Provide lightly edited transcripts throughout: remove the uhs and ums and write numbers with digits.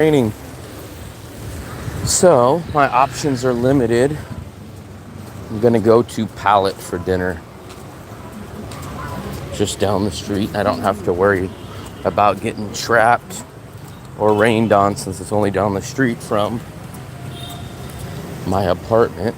Raining. So my options are limited. I'm gonna go to Pallet for dinner. Just down the street. I don't have to worry about getting trapped or rained on since it's only down the street from my apartment.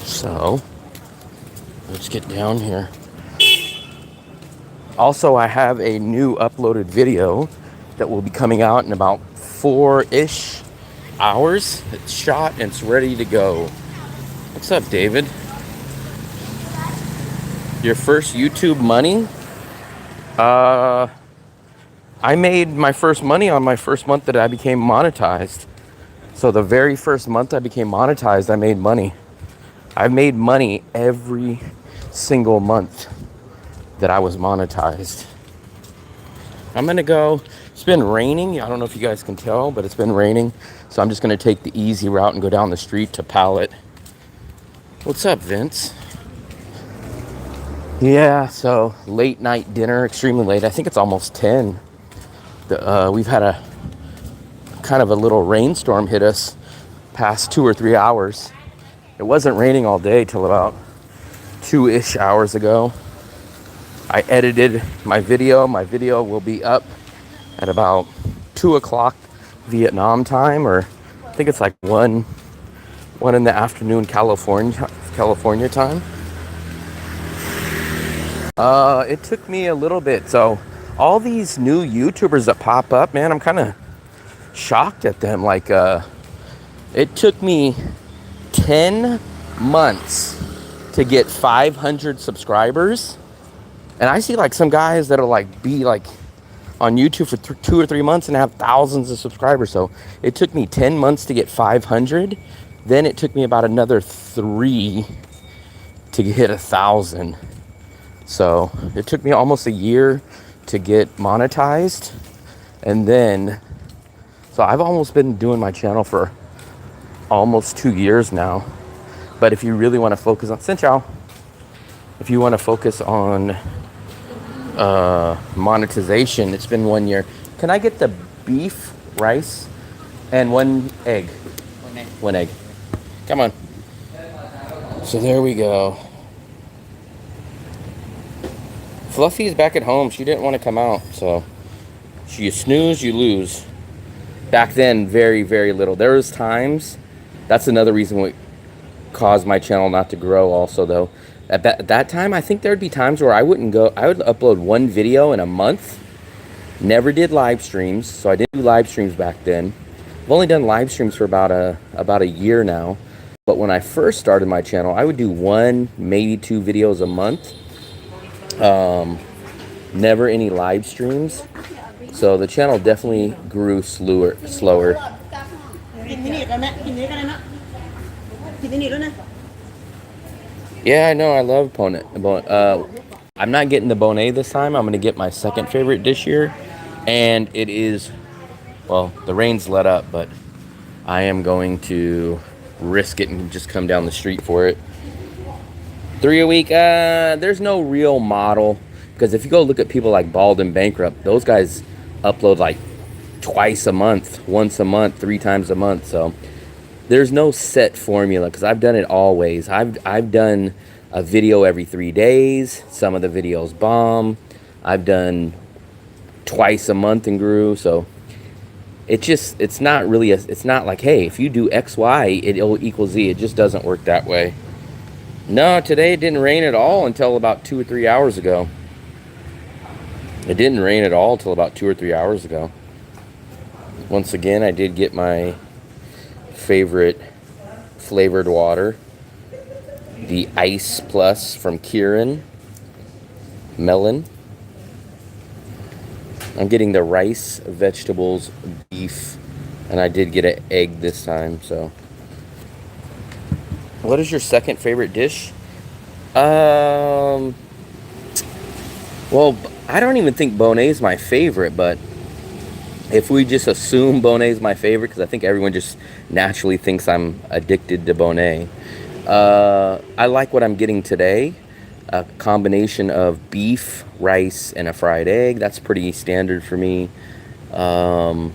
So let's get down here. Also, I have a new uploaded video that will be coming out in about 4-ish hours. It's shot and it's ready to go. What's up, David? Your first YouTube money? I made my first money on my first month that I became monetized. So the very first month I became monetized, I made money. I made money every single month that I was monetized. I'm gonna go. It's been raining. I don't know if you guys can tell, but it's been raining. So I'm just gonna take the easy route and go down the street to Pallet. What's up, Vince? Yeah, so late night dinner, extremely late. I think it's almost 10. We've had a kind of a little rainstorm hit us past 2 or 3 hours. It wasn't raining all day till about 2-ish hours ago. I edited my video. My video will be up at about 2 o'clock Vietnam time, or I think it's like 1 in the afternoon California time. It took me a little bit. So all these new YouTubers that pop up, man, I'm kind of shocked at them. Like, it took me 10 months to get 500 subscribers. And I see like some guys that'll like be like on YouTube for 2 or 3 months and have thousands of subscribers. So it took me 10 months to get 500. Then it took me about another 3 to hit 1,000. So it took me almost a year to get monetized. And then, so I've almost been doing my channel for almost 2 years now. But if you really want to focus on, if you want to focus on monetization, it's been 1 year. Can I get the beef, rice, and 1 egg? 1 egg. 1 egg. Come on. So there we go. Fluffy is back at home. She didn't want to come out, so you snooze, you lose. Back then, very, very little. There was times, that's another reason what caused my channel not to grow also, though. At that time, I think there would be times where I would upload 1 video in a month. Never did live streams, so I didn't do live streams back then. I've only done live streams for about a year now. But when I first started my channel, I would do 1, maybe 2 videos a month. Never any live streams. So the channel definitely grew slower. Yeah, I know. I love I'm not getting the Bonet this time. I'm going to get my second favorite dish here. And it is, well, the rain's let up, but I am going to risk it and just come down the street for it. 3 a week, there's no real model. Because if you go look at people like Bald and Bankrupt, those guys upload like twice a month, once a month, 3 times a month. So there's no set formula because I've done it always. I've done a video every 3 days. Some of the videos bomb. I've done twice a month and grew. So it's not really it's not like, hey, if you do X, Y, it'll equal Z. It just doesn't work that way. No, today it didn't rain at all until about 2 or 3 hours ago. It didn't rain at all until about 2 or 3 hours ago. Once again, I did get my favorite flavored water, the Ice Plus from Kieran Melon. I'm getting the rice, vegetables, beef, and I did get an egg this time. So, what is your second favorite dish? Well, I don't even think Bonet is my favorite, but if we just assume Bonet is my favorite, because I think everyone just naturally thinks I'm addicted to Bonet. I like what I'm getting today. A combination of beef, rice, and a fried egg. That's pretty standard for me. Um,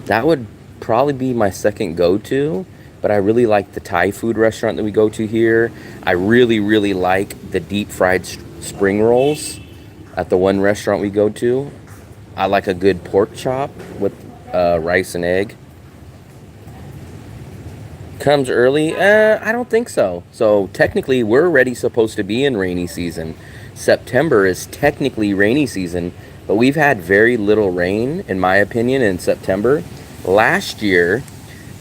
that would probably be my second go-to, but I really like the Thai food restaurant that we go to here. I really, really like the deep fried spring rolls at the one restaurant we go to. I like a good pork chop with rice and egg. Comes early? I don't think so. So technically, we're already supposed to be in rainy season. September is technically rainy season, but we've had very little rain, in my opinion, in September. Last year,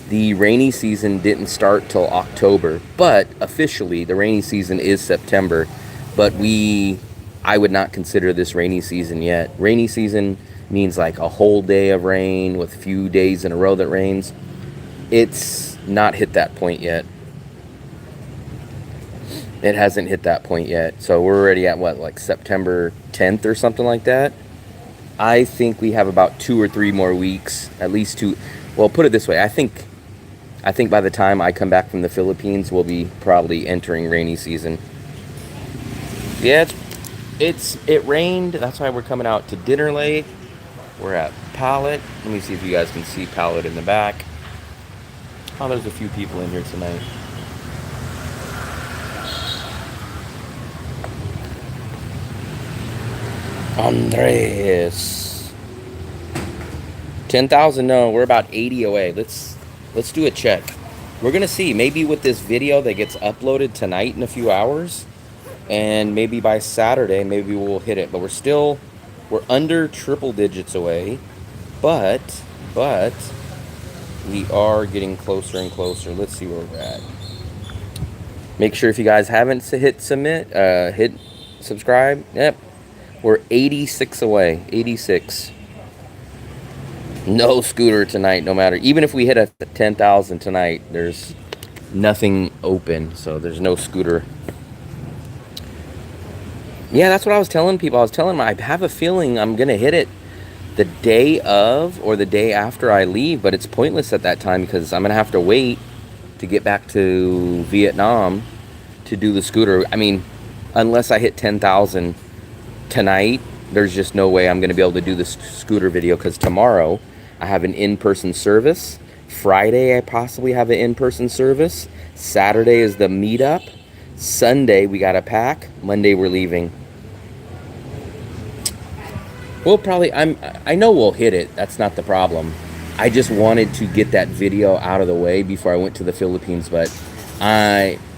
the rainy season didn't start till October, but officially the rainy season is September. But I would not consider this rainy season yet. Rainy season means like a whole day of rain with a few days in a row that rains. It's not hit that point yet. It hasn't hit that point yet. So we're already at what, like September 10th or something like that. I think we have about 2 or 3 more weeks, at least 2. Well, put it this way. I think by the time I come back from the Philippines, we'll be probably entering rainy season. Yeah, it rained. That's why we're coming out to dinner late. We're at Palette. Let me see if you guys can see Palette in the back. Oh, there's a few people in here tonight. Andres. 10,000, no, we're about 80 away. Let's do a check. We're gonna see, maybe with this video that gets uploaded tonight in a few hours, and maybe by Saturday, maybe we'll hit it. But we're under triple digits away, but we are getting closer and closer. Let's see where we're at. Make sure if you guys haven't hit submit, hit subscribe. Yep, we're 86 away. 86. No scooter tonight, no matter. Even if we hit a 10,000 tonight, there's nothing open, so there's no scooter. Yeah, that's what I was telling people. I was telling them I have a feeling I'm going to hit it the day of or the day after I leave, but it's pointless at that time because I'm going to have to wait to get back to Vietnam to do the scooter. I mean, unless I hit 10,000 tonight, there's just no way I'm going to be able to do the scooter video because tomorrow I have an in-person service. Friday, I possibly have an in-person service. Saturday is the meetup. Sunday, we got to pack. Monday, we're leaving. We'll probably, I know we'll hit it. That's not the problem. I just wanted to get that video out of the way before I went to the Philippines, but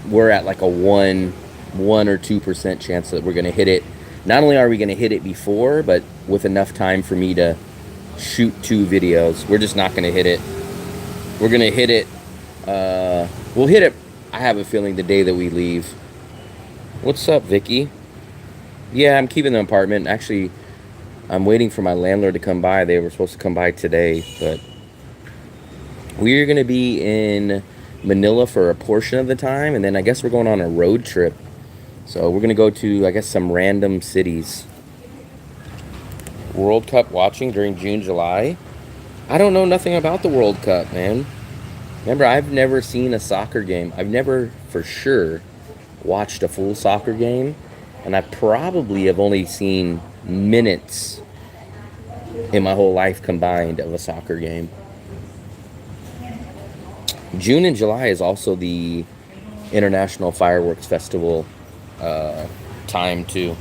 we're at like a 1 or 2% chance that we're going to hit it. Not only are we going to hit it before, but with enough time for me to shoot 2 videos. We're just not going to hit it. We're going to hit it. We'll hit it, I have a feeling, the day that we leave. What's up, Vicky? Yeah, I'm keeping the apartment. Actually, I'm waiting for my landlord to come by. They were supposed to come by today, but we're going to be in Manila for a portion of the time, and then I guess we're going on a road trip. So we're going to go to, I guess, some random cities. World Cup watching during June, July. I don't know nothing about the World Cup, man. Remember, I've never seen a soccer game. I've never, for sure, watched a full soccer game. And I probably have only seen minutes in my whole life combined of a soccer game. June and July is also the International Fireworks Festival time too.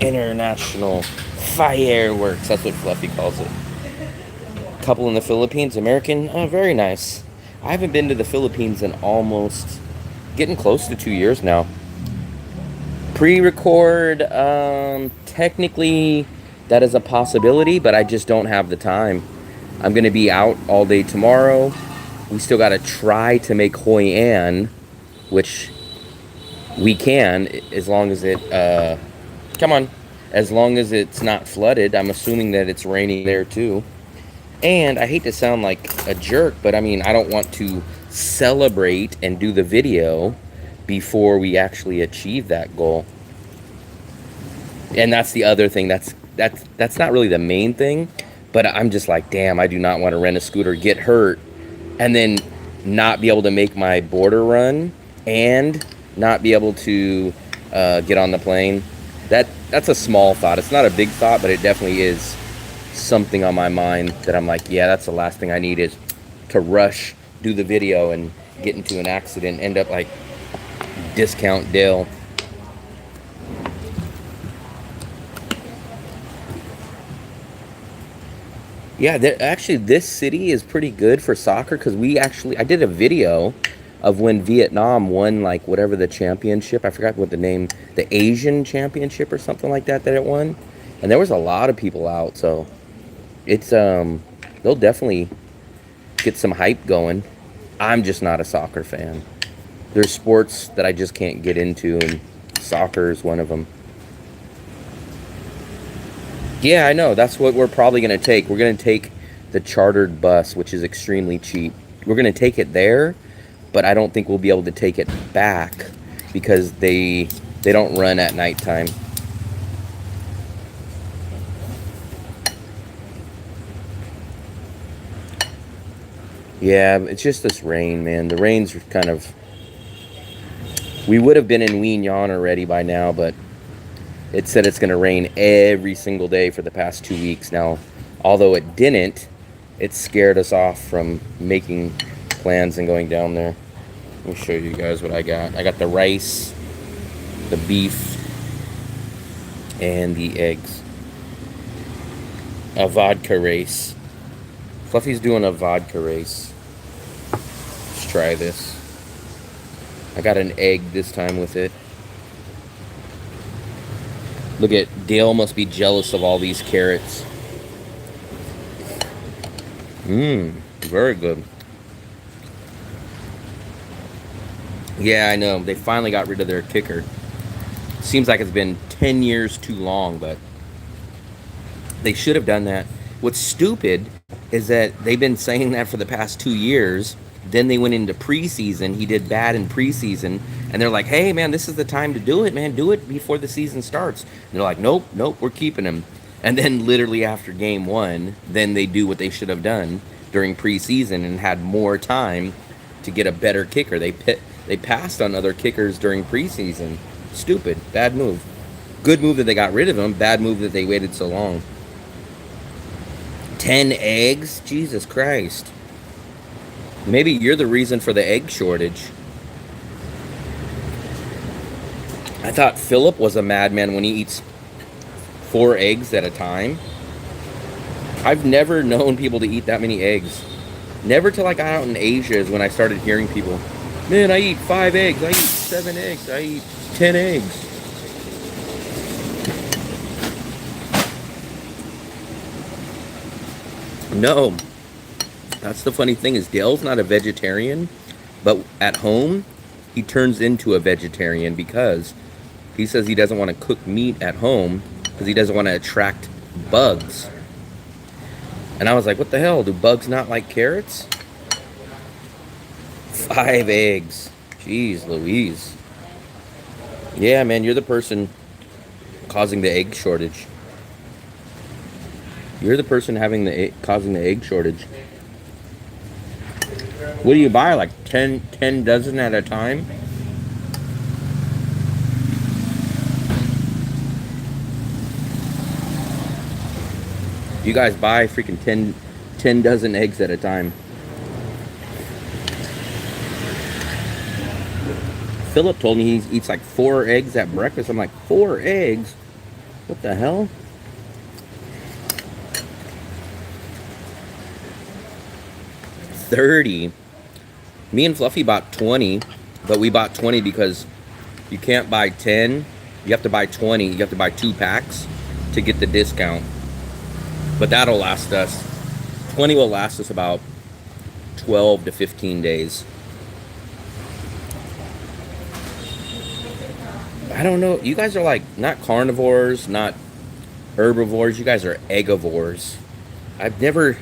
International Fireworks, that's what Fluffy calls it. Couple in the Philippines, American, very nice. I haven't been to the Philippines in almost getting close to 2 years now. Pre-record, technically that is a possibility, but I just don't have the time. I'm going to be out all day tomorrow. We still got to try to make Hoi An, which we can, as long as it, as long as it's not flooded. I'm assuming that it's raining there too. And I hate to sound like a jerk, but I mean, I don't want to celebrate and do the video before we actually achieve that goal. And that's the other thing. That's not really the main thing, but I'm just like, damn, I do not want to rent a scooter, get hurt, and then not be able to make my border run and not be able to get on the plane. That's a small thought. It's not a big thought, but it definitely is something on my mind that I'm like, yeah, that's the last thing I need is to rush, do the video, and get into an accident, end up like Discount Dale. Yeah, actually, this city is pretty good for soccer because I did a video of when Vietnam won, like, whatever the championship. I forgot what the name, the Asian championship or something like that it won. And there was a lot of people out, so it's, they'll definitely get some hype going. I'm just not a soccer fan. There's sports that I just can't get into, and soccer is one of them. Yeah, I know. That's what we're probably going to take. We're going to take the chartered bus, which is extremely cheap. We're going to take it there, but I don't think we'll be able to take it back because they don't run at nighttime. Yeah, it's just this rain, man. The rain's kind of... We would have been in Wien Yan already by now, but it said it's going to rain every single day for the past 2 weeks now. Although it didn't, it scared us off from making plans and going down there. Let me show you guys what I got. I got the rice, the beef, and the eggs. A vodka race. Fluffy's doing a vodka race. Let's try this. I got an egg this time with it. Look at Dale, must be jealous of all these carrots. Very good. Yeah, I know. They finally got rid of their kicker. Seems like it's been 10 years too long, but they should have done that. What's stupid is that they've been saying that for the past 2 years. Then they went into preseason. He did bad in preseason. And they're like, hey, man, this is the time to do it, man. Do it before the season starts. And they're like, nope, we're keeping him. And then literally after game one, then they do what they should have done during preseason and had more time to get a better kicker. They passed on other kickers during preseason. Stupid. Bad move. Good move that they got rid of him. Bad move that they waited so long. 10 eggs? Jesus Christ. Maybe you're the reason for the egg shortage. I thought Philip was a madman when he eats 4 eggs at a time. I've never known people to eat that many eggs. Never till I got out in Asia is when I started hearing people, man, I eat 5 eggs, I eat 7 eggs, I eat 10 eggs. No. That's the funny thing is Dale's not a vegetarian, but at home, he turns into a vegetarian because he says he doesn't want to cook meat at home because he doesn't want to attract bugs. And I was like, what the hell? Do bugs not like carrots? 5 eggs. Jeez Louise. Yeah, man, you're the person causing the egg shortage. You're the person causing the egg shortage. What do you buy? Like 10 dozen at a time? You guys buy freaking 10 dozen eggs at a time. Philip told me he eats like 4 eggs at breakfast. I'm like, 4 eggs? What the hell? $30. Me and Fluffy bought 20, but we bought 20 because you can't buy 10. You have to buy 20. You have to buy 2 packs to get the discount. But that'll last us. 20 will last us about 12 to 15 days. I don't know. You guys are like not carnivores, not herbivores. You guys are eggivores. I've never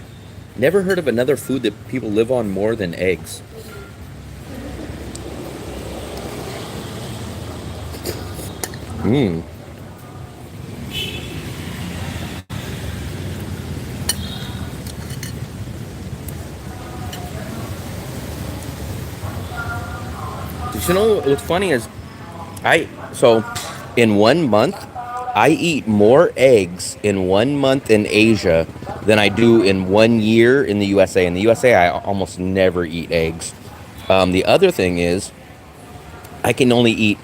heard of another food that people live on more than eggs. Mm. You know what's funny is so in 1 month I eat more eggs in 1 month in Asia than I do in 1 year in the USA. In the USA, I almost never eat eggs. The other thing is I can only eat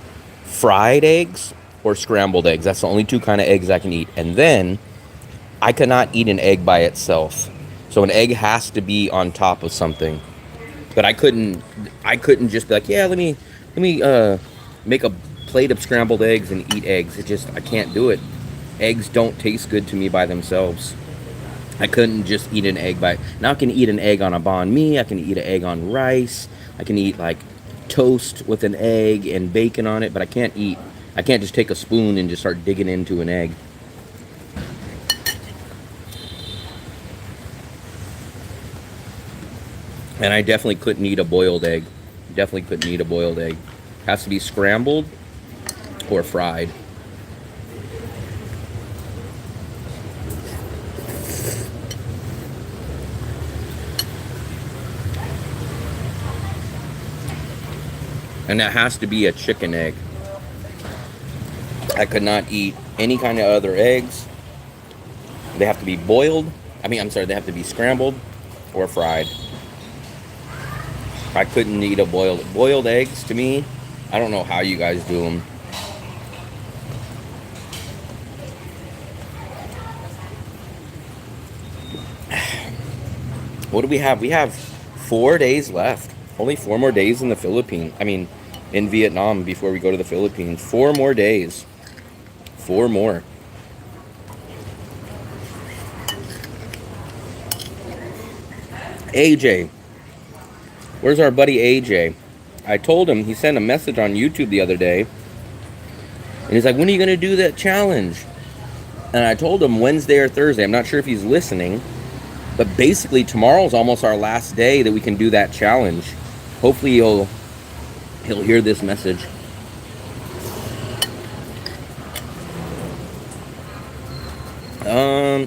fried eggs or scrambled eggs. That's the only two kind of eggs I can eat. And then I cannot eat an egg by itself. So an egg has to be on top of something. But I couldn't just be like, yeah, let me make a plate of scrambled eggs and eat eggs. I can't do it. Eggs don't taste good to me by themselves. I couldn't just eat an egg by. Now I can eat an egg on a banh mi. I can eat an egg on rice. I can eat like toast with an egg and bacon on it, but I can't just take a spoon and just start digging into an egg. And I definitely couldn't eat a boiled egg. Definitely couldn't eat a boiled egg. Has to be scrambled or fried. And that has to be a chicken egg. I could not eat any kind of other eggs. They have to be boiled. I'm sorry, they have to be scrambled or fried. I couldn't eat a boiled eggs to me. I don't know how you guys do them. What do we have? We have 4 days left. Only 4 more days in the Philippines. In Vietnam before we go to the Philippines. 4 more days. 4 more. AJ. Where's our buddy AJ? I told him, he sent a message on YouTube the other day. And he's like, when are you going to do that challenge? And I told him Wednesday or Thursday. I'm not sure if he's listening. But basically, tomorrow's almost our last day that we can do that challenge. Hopefully he'll hear this message.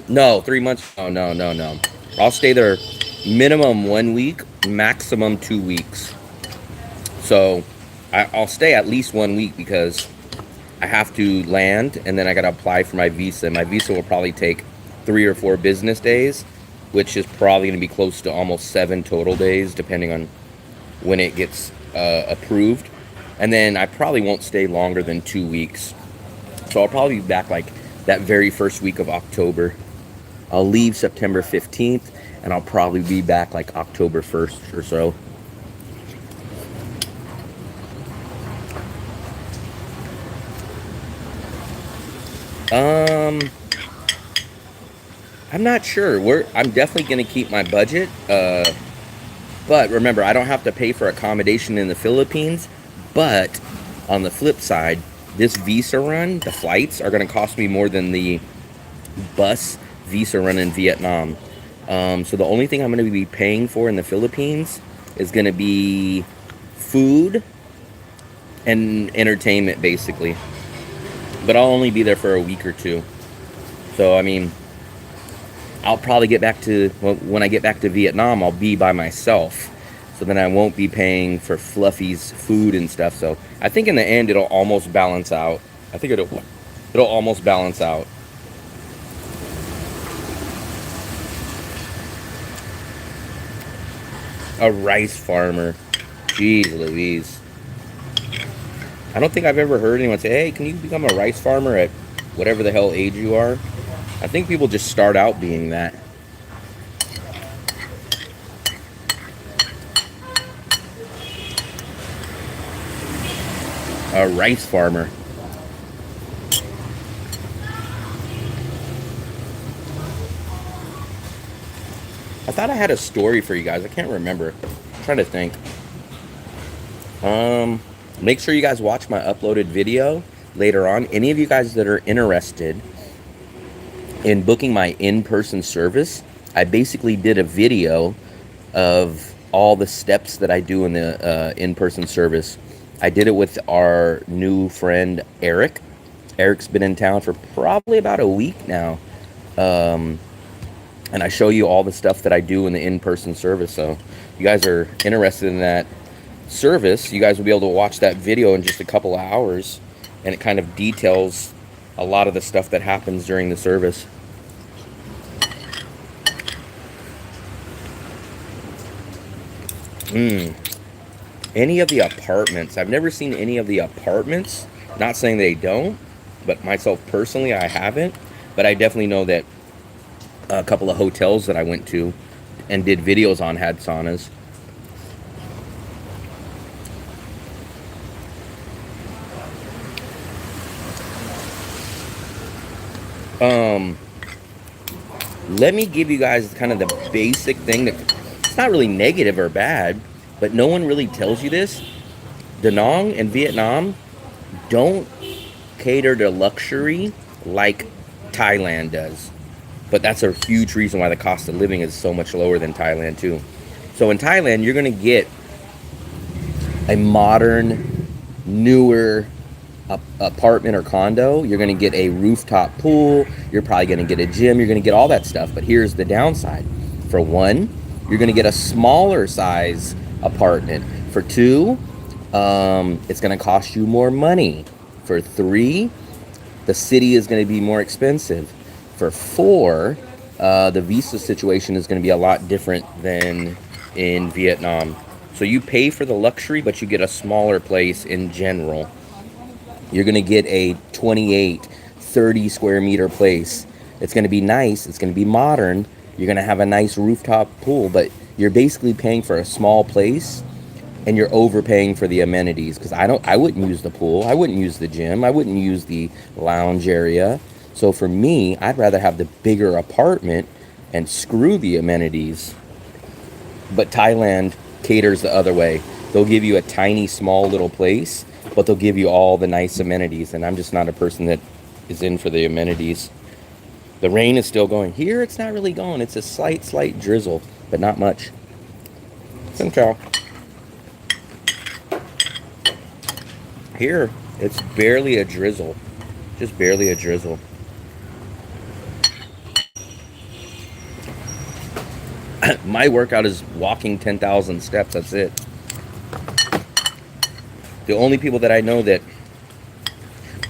No, 3 months. Oh, no. I'll stay there minimum 1 week, maximum 2 weeks. So I'll stay at least 1 week because I have to land and then I got to apply for my visa. My visa will probably take 3 or 4 business days, which is probably going to be close to almost 7 total days, depending on when it gets approved. And then I probably won't stay longer than 2 weeks. So I'll probably be back like that very first week of October. I'll leave September 15th, and I'll probably be back like October 1st or so. I'm not sure. I'm definitely going to keep my budget. But remember, I don't have to pay for accommodation in the Philippines. But on the flip side, this visa run, the flights are going to cost me more than the bus visa run in Vietnam. So the only thing I'm going to be paying for in the Philippines is going to be food and entertainment, basically. But I'll only be there for a week or two. So, I'll probably when I get back to Vietnam, I'll be by myself. So then I won't be paying for Fluffy's food and stuff. So I think in the end, it'll almost balance out. I think it'll almost balance out. A rice farmer. Jeez Louise. I don't think I've ever heard anyone say, hey, can you become a rice farmer at whatever the hell age you are? I think people just start out being that. A rice farmer. I thought I had a story for you guys. I can't remember. I'm trying to think. Make sure you guys watch my uploaded video later on. Any of you guys that are interested in booking my in-person service, I basically did a video of all the steps that I do in the in-person service. I did it with our new friend Eric. Eric's been in town for probably about a week now. Um, and I show you all the stuff that I do in the in-person service. So if you guys are interested in that service, you guys will be able to watch that video in just a couple of hours, and it kind of details a lot of the stuff that happens during the service. Any of the apartments, I've never seen any of the apartments, not saying they don't, but myself personally I haven't, but I definitely know that a couple of hotels that I went to and did videos on had saunas. Um, Let me give you guys kind of the basic thing that it's not really negative or bad, but no one really tells you this. Da Nang and Vietnam don't cater to luxury like Thailand does. But that's a huge reason why the cost of living is so much lower than Thailand too. So in Thailand, you're going to get a modern, newer apartment or condo. You're going to get a rooftop pool. You're probably going to get a gym. You're going to get all that stuff. But here's the downside. For one, you're going to get a smaller size apartment. For two, it's going to cost you more money. For three, the city is going to be more expensive. For four, the visa situation is going to be a lot different than in Vietnam. So you pay for the luxury, but you get a smaller place in general. You're going to get a 28, 30 square meter place. It's going to be nice. It's going to be modern. You're going to have a nice rooftop pool, but you're basically paying for a small place, and you're overpaying for the amenities. Because I wouldn't use the pool. I wouldn't use the gym. I wouldn't use the lounge area. So for me, I'd rather have the bigger apartment and screw the amenities. But Thailand caters the other way. They'll give you a tiny, small little place, but they'll give you all the nice amenities. And I'm just not a person that is in for the amenities. The rain is still going. Here, it's not really going. It's a slight drizzle, but not much. Xin chào. Here, it's barely a drizzle. Just barely a drizzle. My workout is walking 10,000 steps. That's it. The only people that I know that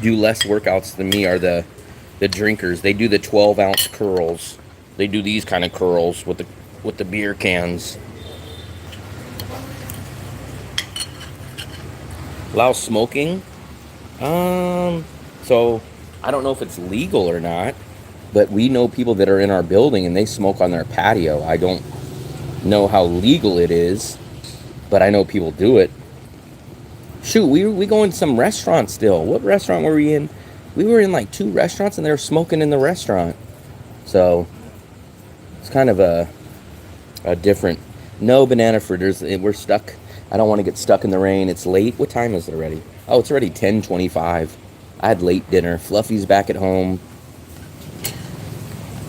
do less workouts than me are the drinkers. They do the 12-ounce curls. They do these kind of curls with the beer cans. Allow smoking. So I don't know if it's legal or not, but we know people that are in our building and they smoke on their patio. I don't know how legal it is, but I know people do it. Shoot, we go in some restaurants still. What restaurant were we in? We were in like 2 restaurants and they were smoking in the restaurant. So it's kind of a different. No banana fritters. We're stuck. I don't want to get stuck in the rain. It's late. What time is it already? Oh, it's already 10:25. I had late dinner. Fluffy's back at home.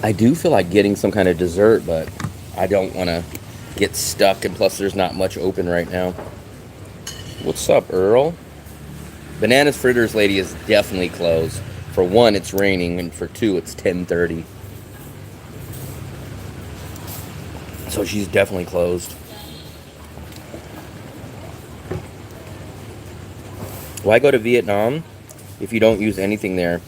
I do feel like getting some kind of dessert, but I don't want to get stuck, and plus there's not much open right now. What's up, Earl? Bananas Fritters lady is definitely closed. For one, it's raining, and for two, it's 10:30. So she's definitely closed. Why go to Vietnam if you don't use anything there?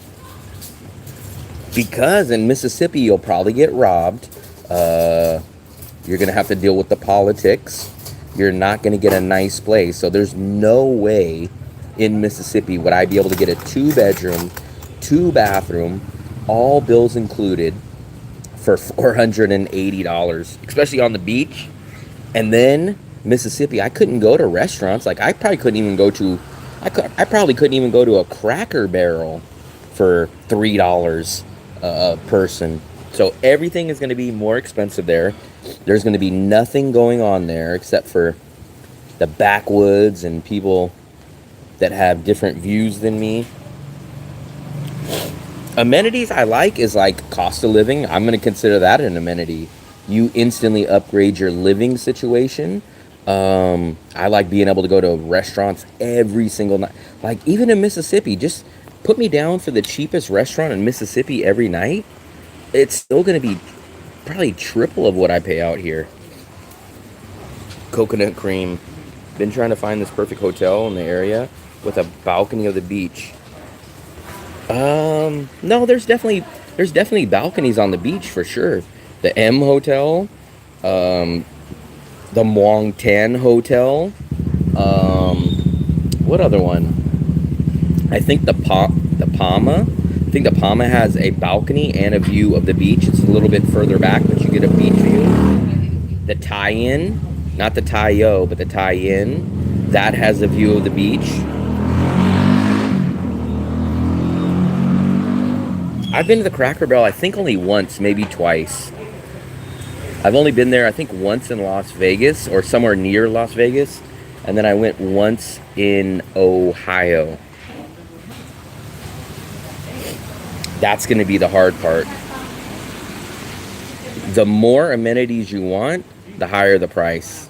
Because in Mississippi, you'll probably get robbed. You're going to have to deal with the politics. You're not going to get a nice place. So there's no way in Mississippi would I be able to get a 2-bedroom, 2-bathroom, all bills included for $480, especially on the beach. And then Mississippi, I couldn't go to restaurants. Like I probably couldn't even go to a Cracker Barrel for $3 a person. So everything is going to be more expensive there. There's going to be nothing going on there except for the backwoods and people that have different views than me. Amenities I like is like cost of living. I'm going to consider that an amenity. You instantly upgrade your living situation. I like being able to go to restaurants every single night. Like even in Mississippi, just Put me down for the cheapest restaurant in Mississippi every night. It's still going to be probably triple of what I pay out here. Coconut cream. Been trying to find this perfect hotel in the area with a balcony of the beach. No, there's definitely balconies on the beach for sure. The M Hotel, um, the Muang Tan Hotel. Um, what other one? I think the Palma. I think the Palma has a balcony and a view of the beach. It's a little bit further back, but you get a beach view. The Tie-In, not the Tai-Yo, but the Tie-In, that has a view of the beach. I've been to the Cracker Barrel, I think only once, maybe twice. I've only been there, I think, once in Las Vegas or somewhere near Las Vegas, and then I went once in Ohio. That's going to be the hard part. The more amenities you want, the higher the price.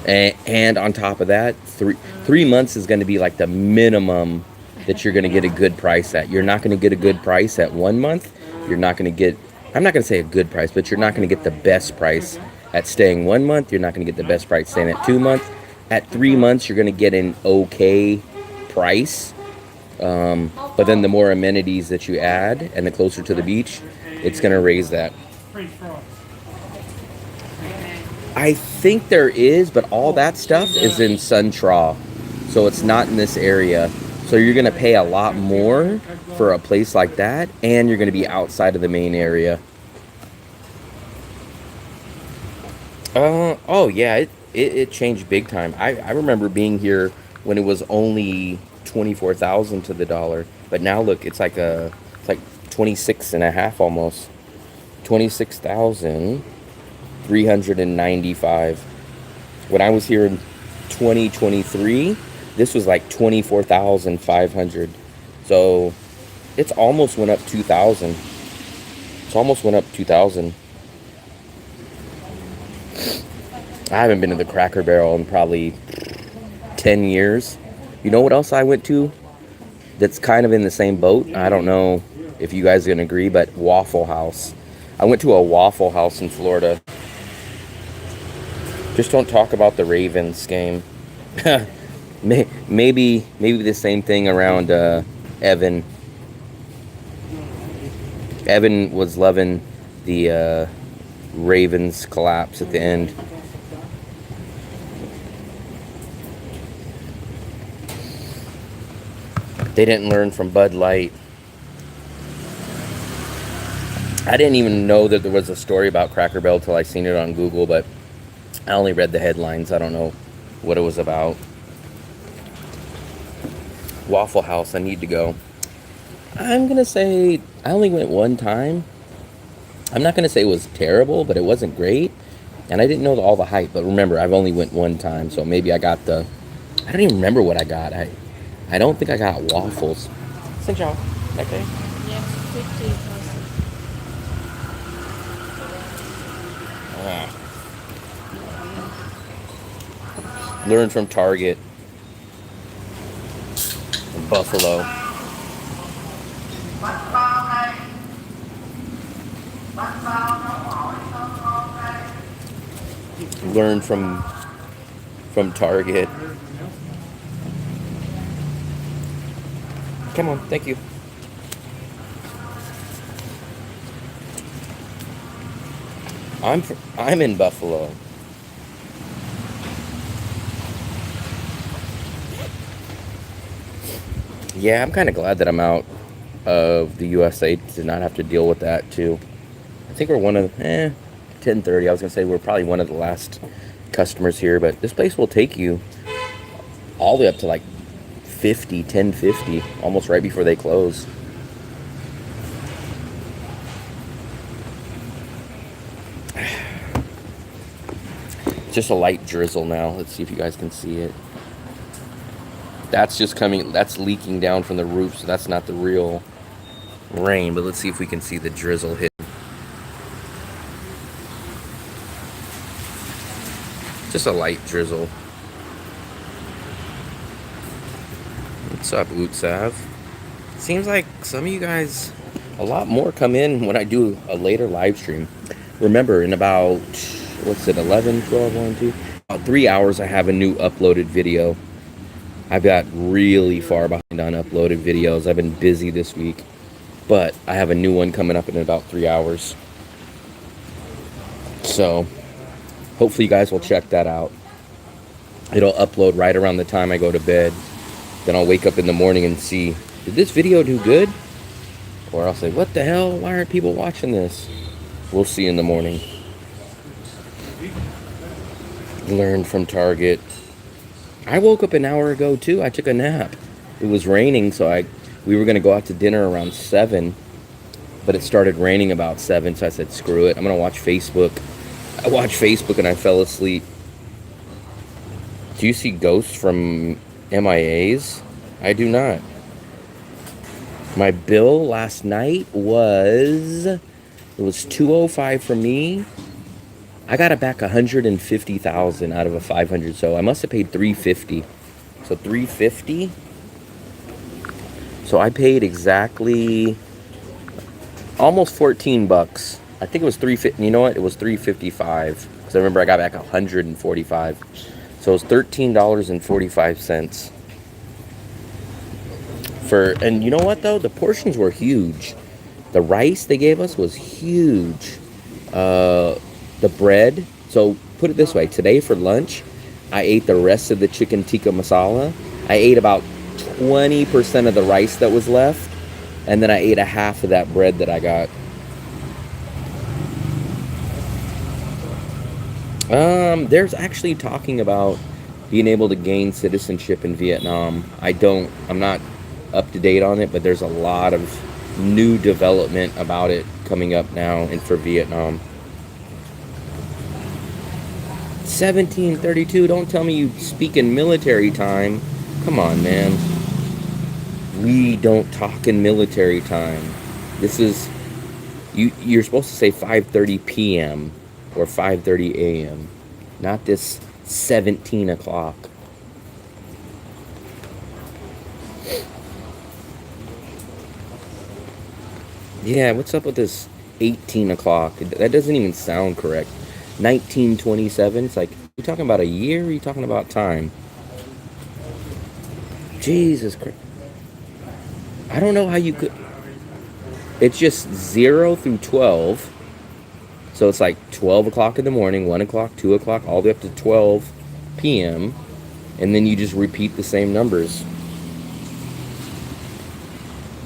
And on top of that, three months is going to be like the minimum that you're going to get a good price at. You're not going to get a good price at 1 month. You're not going to get, I'm not going to say a good price, but you're not going to get the best price at staying 1 month. You're not going to get the best price staying at 2 months. At 3 months, you're going to get an okay price. But then the more amenities that you add and the closer to the beach, it's going to raise that. I think there is, but all that stuff is in Suntraw. So it's not in this area. So you're going to pay a lot more for a place like that, and you're going to be outside of the main area. Oh yeah, it changed big time. I remember being here when it was only 24,000 to the dollar, but now look, it's like 26 and a half almost. 26,395. When I was here in 2023, this was like 24,500. So it's almost went up 2,000. It's almost went up 2,000. I haven't been to the Cracker Barrel in probably 10 years. You know what else I went to that's kind of in the same boat? I don't know if you guys are going to agree, but Waffle House. I went to a Waffle House in Florida. Just don't talk about the Ravens game. maybe the same thing around Evan. Evan was loving the Ravens collapse at the end. They didn't learn from Bud Light. I didn't even know that there was a story about Cracker Barrel till I seen it on Google, but I only read the headlines. I don't know what it was about. Waffle House, I need to go. I'm going to say I only went one time. I'm not going to say it was terrible, but it wasn't great. And I didn't know all the hype. But remember, I've only went one time, so maybe I got the... I don't even remember what I got. I don't think I got waffles. Xin chào. Okay. Yes, 50,000. Learn from Target. And Buffalo. Learn from Target. Come on, thank you. I'm in Buffalo. Yeah, I'm kind of glad that I'm out of the USA to not have to deal with that too. I think we're one of 10:30. I was gonna say we're probably one of the last customers here, but this place will take you all the way up to like 10:50, almost right before they close. Just a light drizzle now. Let's see if you guys can see it. That's just coming, that's leaking down from the roof, so that's not the real rain, but let's see if we can see the drizzle hit. Just a light drizzle. What's up, Utsav? Seems like some of you guys, a lot more come in when I do a later live stream. Remember, in about, what's it, 11, 12, 1, 2? About 3 hours, I have a new uploaded video. I've got really far behind on uploaded videos. I've been busy this week, but I have a new one coming up in about 3 hours. So, hopefully you guys will check that out. It'll upload right around the time I go to bed. Then I'll wake up in the morning and see, did this video do good? Or I'll say, what the hell? Why aren't people watching this? We'll see in the morning. Learn from Target. I woke up an hour ago too. I took a nap. It was raining, so we were gonna go out to dinner around 7, but it started raining about 7, so I said, screw it. I'm gonna watch Facebook. I watched Facebook and I fell asleep. Do you see ghosts from MIAs? I do not. My bill last night was, it was $205 for me. I got it back 150,000 out of a 500, so I must have paid $350. So $350. So I paid exactly almost 14 bucks. I think it was $350. You know what? It was $355 because I remember I got back 145. So it was $13.45. And you know what though? The portions were huge. The rice they gave us was huge. The bread. So put it this way: today for lunch, I ate the rest of the chicken tikka masala. I ate about 20% of the rice that was left, and then I ate a half of that bread that I got. There's actually talking about being able to gain citizenship in Vietnam. I'm not up to date on it, but there's a lot of new development about it coming up now and for Vietnam. 1732, don't tell me you speak in military time. Come on, man. We don't talk in military time. This is, you're supposed to say 5:30 p.m. or 5:30 a.m. Not this 17 o'clock. Yeah, what's up with this 18 o'clock? That doesn't even sound correct. 1927, it's like, you talking about a year or are you talking about time? Jesus Christ. I don't know how you could. It's just 0 through 12. So it's like 12 o'clock in the morning, 1 o'clock, 2 o'clock, all the way up to 12 p.m. And then you just repeat the same numbers.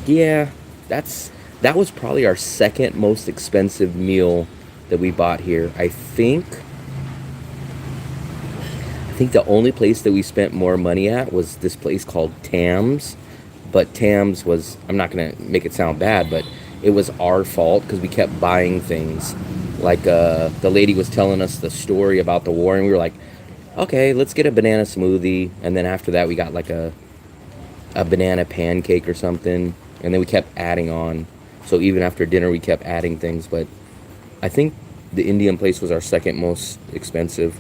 Yeah, that was probably our second most expensive meal that we bought here. I think the only place that we spent more money at was this place called Tam's. But Tam's was, I'm not going to make it sound bad, but it was our fault because we kept buying things. Like the lady was telling us the story about the war, and we were like, okay, let's get a banana smoothie. And then after that, we got like a banana pancake or something. And then we kept adding on. So even after dinner, we kept adding things. But I think the Indian place was our second most expensive.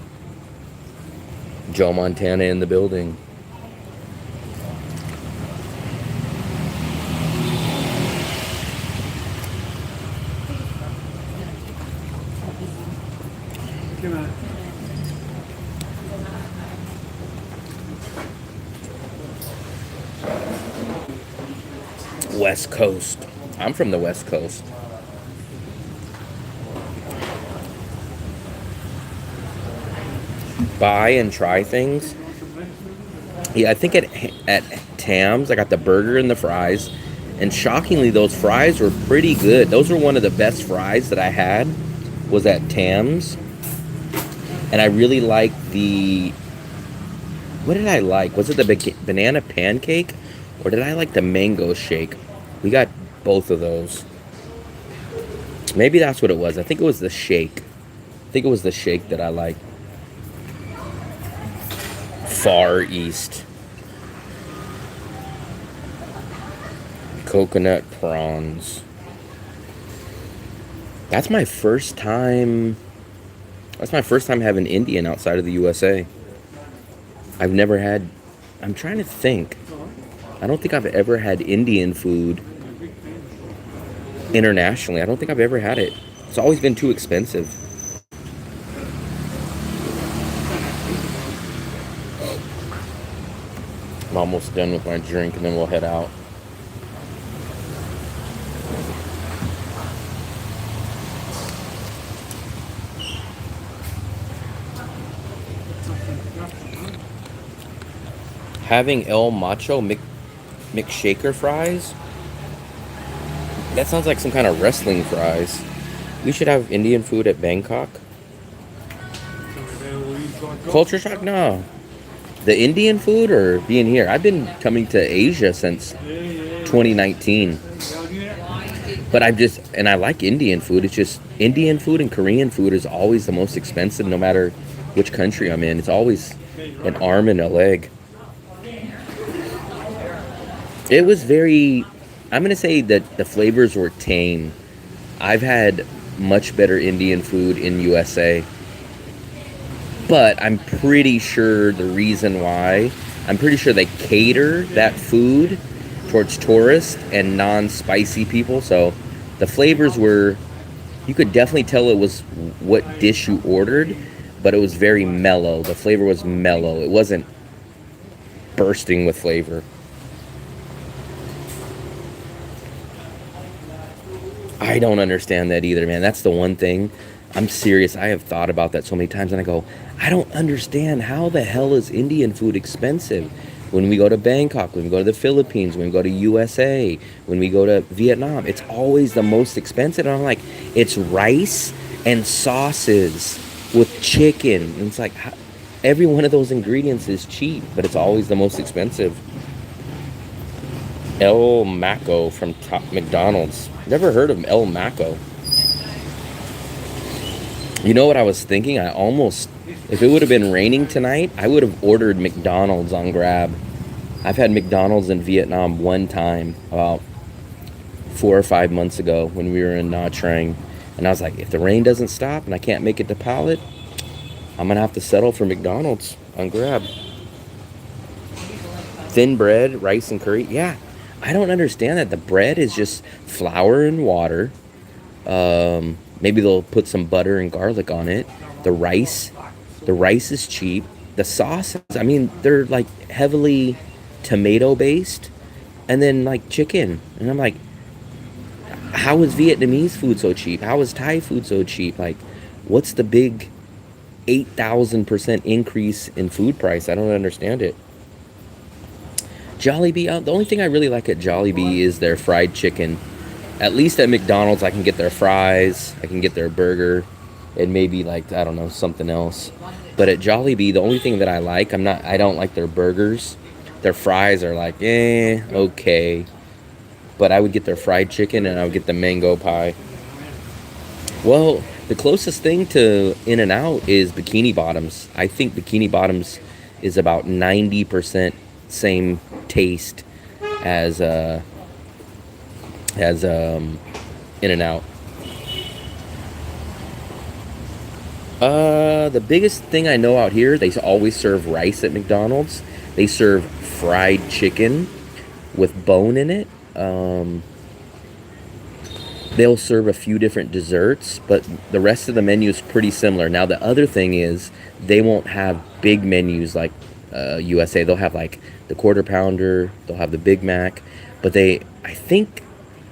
Joe Montana in the building. West Coast. I'm from the West Coast. Buy and try things. Yeah, I think at Tam's, I got the burger and the fries. And shockingly, those fries were pretty good. Those were one of the best fries that I had, was at Tam's. And I really liked what did I like? Was it the banana pancake? Or did I like the mango shake? We got both of those. Maybe that's what it was. I think it was the shake. I think it was the shake that I liked. Far East. Coconut prawns. That's my first time having Indian outside of the USA. I've never had, I'm trying to think. I don't think I've ever had Indian food internationally. I don't think I've ever had it. It's always been too expensive. I'm almost done with my drink and then we'll head out. Having El Macho McShaker fries? That sounds like some kind of wrestling fries. We should have Indian food at Bangkok. Culture shock? No. The Indian food or being here? I've been coming to Asia since 2019. But and I like Indian food. It's just Indian food and Korean food is always the most expensive no matter which country I'm in. It's always an arm and a leg. It was I'm going to say that the flavors were tame. I've had much better Indian food in USA. But I'm pretty sure I'm pretty sure they cater that food towards tourists and non-spicy people. So the flavors you could definitely tell it was what dish you ordered, but it was very mellow. The flavor was mellow. It wasn't bursting with flavor. I don't understand that either, man. That's the one thing. I'm serious. I have thought about that so many times and I go, I don't understand how the hell is Indian food expensive? When we go to Bangkok, when we go to the Philippines, when we go to USA, when we go to Vietnam, it's always the most expensive. And I'm like, it's rice and sauces with chicken. And it's like, every one of those ingredients is cheap, but it's always the most expensive. El Maco from McDonald's. Never heard of El Maco. You know what I was thinking? If it would have been raining tonight, I would have ordered McDonald's on Grab. I've had McDonald's in Vietnam one time, about 4 or 5 months ago when we were in Nha Trang. And I was like, if the rain doesn't stop and I can't make it to Pallet, I'm going to have to settle for McDonald's on Grab. Thin bread, rice and curry. Yeah, I don't understand that. The bread is just flour and water. Maybe they'll put some butter and garlic on it. The rice is cheap. The sauces, I mean, they're like heavily tomato based, and then like chicken. And I'm like, how is Vietnamese food so cheap? How is Thai food so cheap? Like, what's the big 8,000% increase in food price? I don't understand it. Jollibee, the only thing I really like at Jollibee is their fried chicken. At least at McDonald's, I can get their fries, I can get their burger, and maybe like, I don't know, something else. But at Jollibee, the only thing that I don't like their burgers. Their fries are like, okay. But I would get their fried chicken and I would get the mango pie. Well, the closest thing to In-N-Out is Bikini Bottoms. I think Bikini Bottoms is about 90% same taste as In-N-Out. The biggest thing I know out here, they always serve rice at McDonald's. They serve fried chicken with bone in it. They'll serve a few different desserts, but the rest of the menu is pretty similar. Now, the other thing is they won't have big menus like USA. They'll have like the Quarter Pounder. They'll have the Big Mac, but I think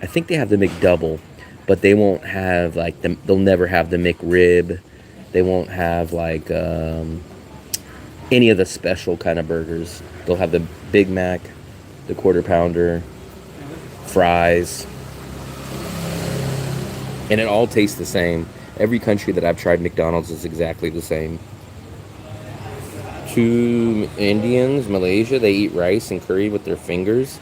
they have the McDouble, but they won't have like they'll never have the McRib. They won't have like any of the special kind of burgers. They'll have the Big Mac, the Quarter Pounder, fries, and it all tastes the same. Every country that I've tried McDonald's is exactly the same. To Indians, Malaysia, they eat rice and curry with their fingers.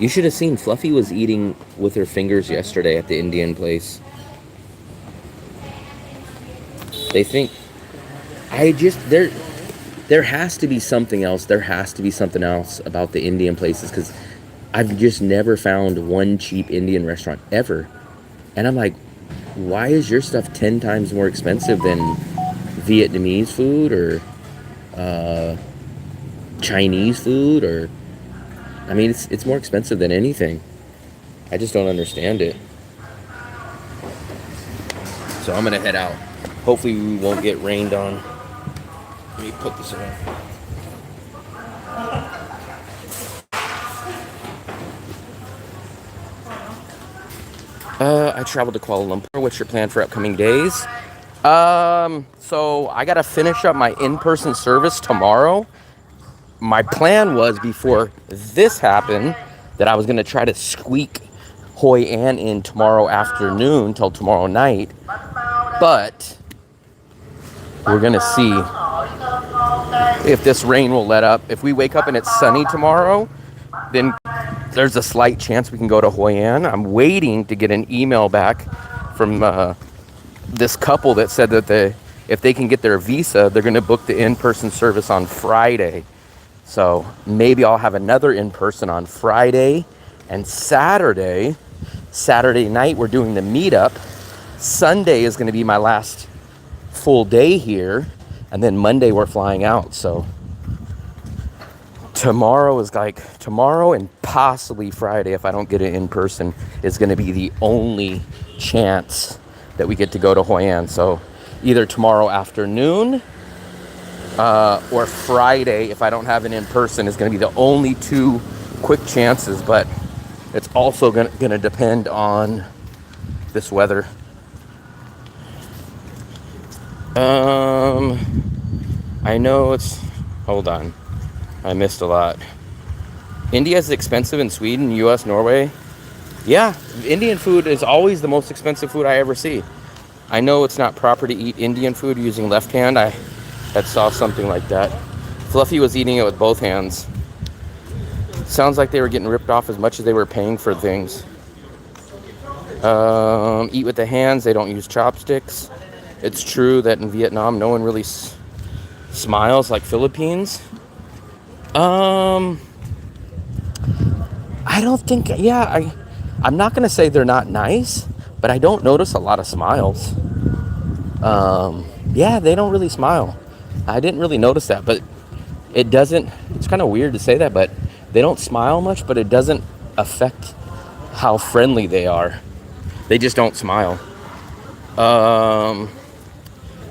You should have seen Fluffy was eating with her fingers yesterday at the Indian place. They think there has to be something else. There has to be something else about the Indian places, because I've just never found one cheap Indian restaurant ever. And I'm like, why is your stuff 10 times more expensive than Vietnamese food or Chinese food or I mean, it's more expensive than anything. I just don't understand it. So I'm gonna head out. Hopefully we won't get rained on. Let me put this away. I traveled to Kuala Lumpur. What's your plan for upcoming days? So I gotta finish up my in-person service tomorrow. My plan was before this happened that I was gonna try to squeak Hoi An in tomorrow afternoon till tomorrow night, but we're gonna see if this rain will let up. If we wake up and it's sunny tomorrow, then there's a slight chance we can go to Hoi An. I'm waiting to get an email back from this couple that said that if they can get their visa, they're going to book the in-person service on Friday. So maybe I'll have another in-person on Friday and Saturday. Saturday night, we're doing the meetup. Sunday is going to be my last full day here. And then Monday, we're flying out. So tomorrow and possibly Friday, if I don't get it in person, is going to be the only chance that we get to go to Hoi An. So either tomorrow afternoon or Friday, if I don't have it in person, is going to be the only two quick chances. But it's also going to depend on this weather. I know it's... Hold on. I missed a lot. India is expensive in Sweden, US, Norway. Yeah, Indian food is always the most expensive food I ever see. I know it's not proper to eat Indian food using left hand. I had saw something like that. Fluffy was eating it with both hands. Sounds like they were getting ripped off as much as they were paying for things. Eat with the hands. They don't use chopsticks. It's true that in Vietnam, no one really smiles like Philippines. I don't think, I'm not going to say they're not nice, but I don't notice a lot of smiles. They don't really smile. I didn't really notice that, but it's kind of weird to say that, but they don't smile much, but it doesn't affect how friendly they are. They just don't smile.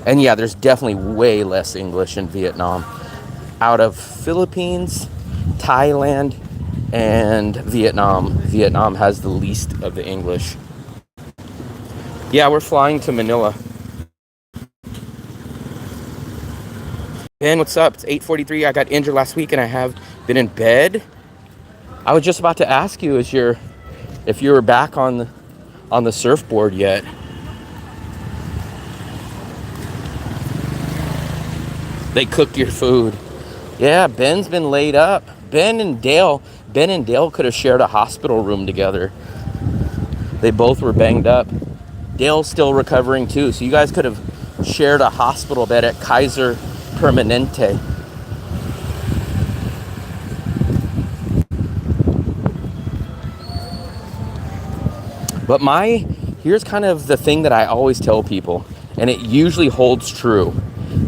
And yeah, there's definitely way less English in Vietnam. Out of Philippines, Thailand, and Vietnam. Vietnam has the least of the English. Yeah, we're flying to Manila. Ben, what's up? It's 8:43. I got injured last week and I have been in bed. I was just about to ask you if you were back on the surfboard yet. They cook your food. Yeah, Ben's been laid up. Ben and Dale could have shared a hospital room together. They both were banged up. Dale's still recovering too, so you guys could have shared a hospital bed at Kaiser Permanente. But here's kind of the thing that I always tell people, and it usually holds true.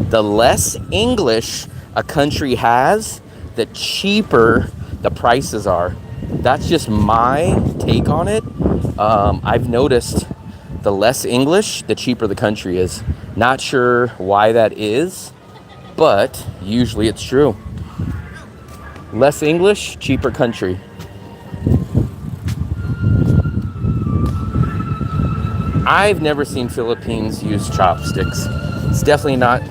The less English a country has, the cheaper the prices are. That's just my take on it. I've noticed the less English, the cheaper the country is. Not sure why that is, but usually it's true. Less English, cheaper country. I've never seen Philippines use chopsticks. It's definitely not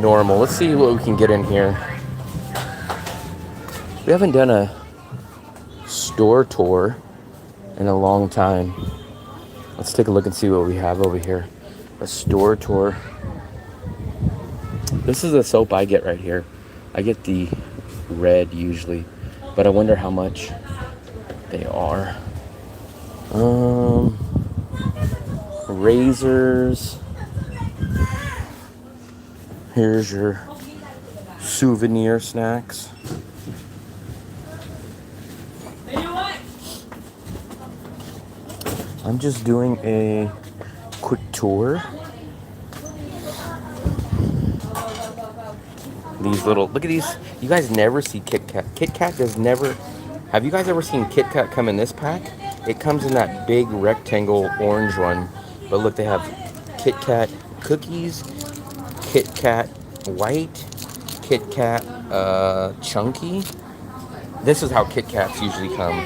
normal. Let's see what we can get in here. We haven't done a store tour in a long time. Let's take a look and see what we have over here. A store tour. This is the soap I get right here. I get the red usually, but I wonder how much they are. Razors. Here's your souvenir snacks. I'm just doing a quick tour. These little, look at these. You guys never see Kit Kat. Kit Kat does never Have you guys ever seen Kit Kat come in this pack? It comes in that big rectangle orange one. But look, they have Kit Kat cookies, Kit Kat white, Kit Kat chunky. This is how Kit Kats usually come,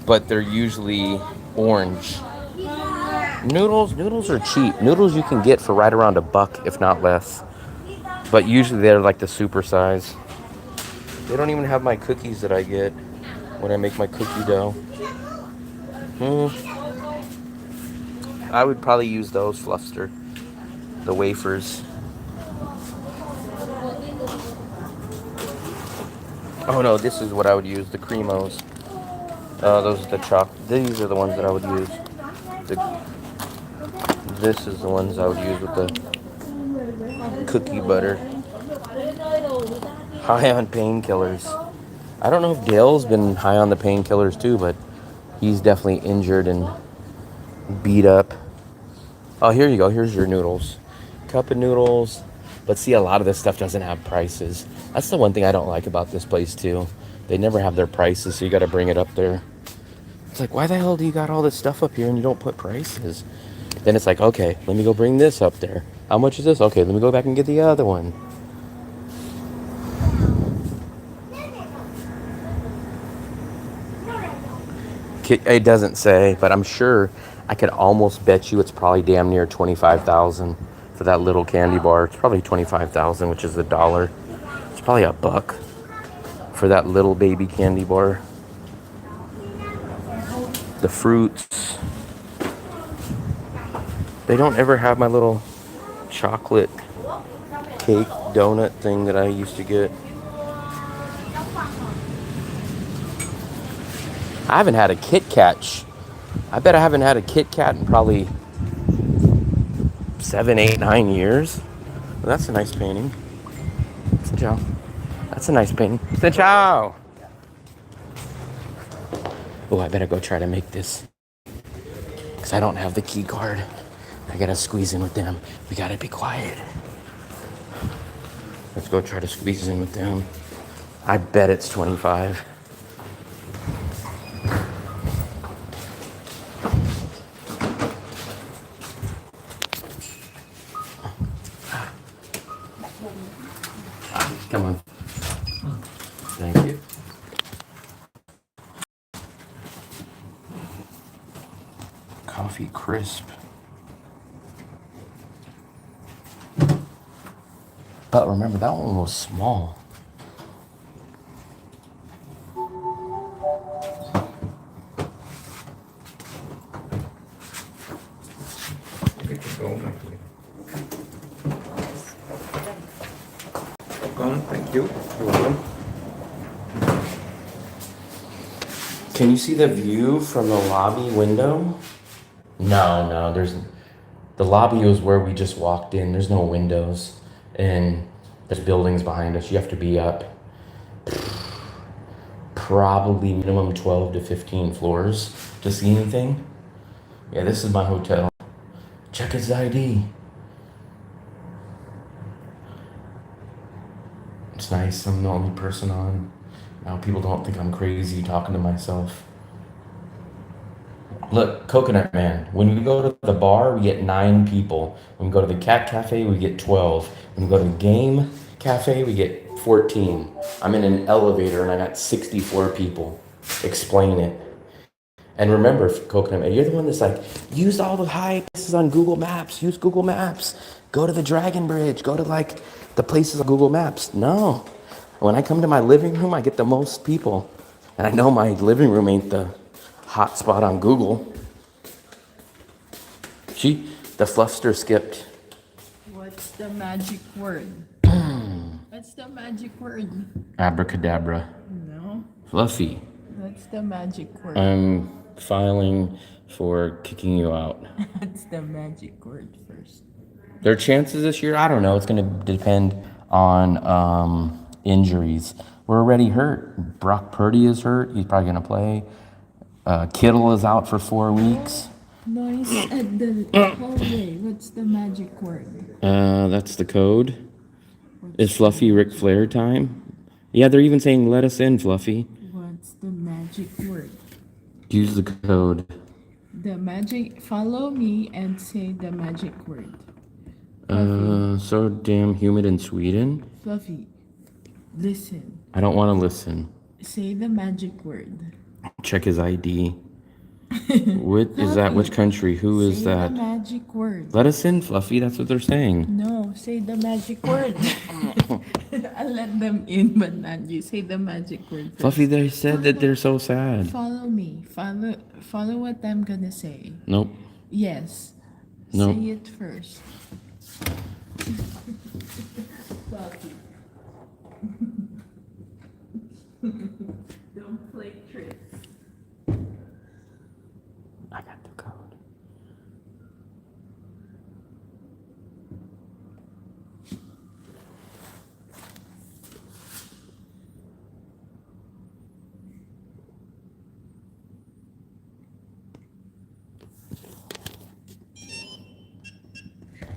but they're usually orange. Noodles are cheap. Noodles you can get for right around $1, if not less. But usually they're like the super size. They don't even have my cookies that I get when I make my cookie dough. I would probably use those, Fluster. The wafers. Oh no, this is what I would use, the Cremos. Those are the these are the ones that I would use. This is the ones I would use with the cookie butter. High on painkillers. I don't know if Dale's been high on the painkillers too, but he's definitely injured and beat up. Oh, here you go. Here's your noodles. Cup of noodles. But see, a lot of this stuff doesn't have prices. That's the one thing I don't like about this place too. They never have their prices, so you got to bring it up there. It's like, why the hell do you got all this stuff up here and you don't put prices? Then it's like, okay, let me go bring this up there. How much is this? Okay, let me go back and get the other one. It doesn't say, but I'm sure I could almost bet you it's probably damn near 25,000 for that little candy bar. It's probably 25,000, which is $1. It's probably $1 for that little baby candy bar. The fruits. They don't ever have my little chocolate cake donut thing that I used to get. I haven't had a Kit Kat. I bet I haven't had a Kit Kat in probably 7, 8, 9 years. Well, that's a nice painting. Ciao. That's a nice painting. Ciao. Oh, I better go try to make this. Because I don't have the key card. I gotta squeeze in with them. We gotta be quiet. Let's go try to squeeze in with them. I bet it's 25. Come on. Thank you. Coffee crisp. But remember, that one was small. Thank you. You're welcome. Can you see the view from the lobby window? No, the lobby was where we just walked in. There's no windows and there's buildings behind us. You have to be up probably minimum 12 to 15 floors to see anything. Yeah, this is my hotel. Check his ID. It's nice. I'm the only person on. Now people don't think I'm crazy talking to myself. Look, Coconut Man. When we go to the bar, we get 9 people. When we go to the Cat Cafe, we get 12. When we go to the Game Cafe, we get 14. I'm in an elevator and I got 64 people. Explain it. And remember, Coconut Man, you're the one that's like, use all the high places on Google Maps. Use Google Maps. Go to the Dragon Bridge. Go to like the places on Google Maps. No. When I come to my living room, I get the most people. And I know my living room ain't the hot spot on Google. The Fluster skipped. What's the magic word? What's the magic word? Abracadabra. No. Fluffy. What's the magic word? I'm filing for kicking you out. What's the magic word first? Their chances this year, I don't know. It's going to depend on injuries. We're already hurt. Brock Purdy is hurt. He's probably going to play. Kittle is out for 4 weeks. Noise at the hallway. What's the magic word? That's the code. Is Fluffy Ric Flair time? Yeah, they're even saying let us in, Fluffy. What's the magic magic word. Use the code. Follow me and say the magic word. So damn humid in Sweden. Fluffy, listen. I don't want to listen. Say the magic word. Check his ID. What is that? Which country? Who is Say that? the magic word. Let us in, Fluffy. That's what they're saying. No, say the magic word. I'll let them in, but not you. Say the magic word first. Fluffy, they said that they're so sad. Follow me. Follow what I'm gonna say. Nope. Yes. Nope. Say it first. Fluffy. Don't play tricks. I got the code.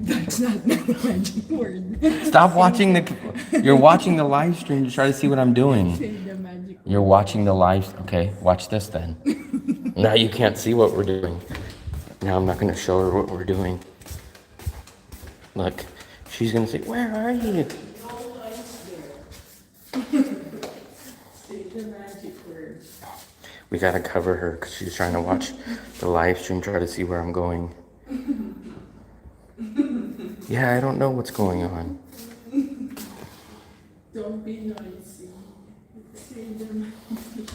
That's not the magic word. Stop watching the. You're watching the live stream to try to see what I'm doing. Say the magic word. You're watching the live. Okay, watch this then. Now you can't see what we're doing. Now I'm not going to show her what we're doing. Look, she's going to say, "Where are you?" No lights there. Say the magic word. We got to cover her because she's trying to watch the live stream, try to see where I'm going. Yeah, I don't know what's going on. Don't be noisy. Say the magic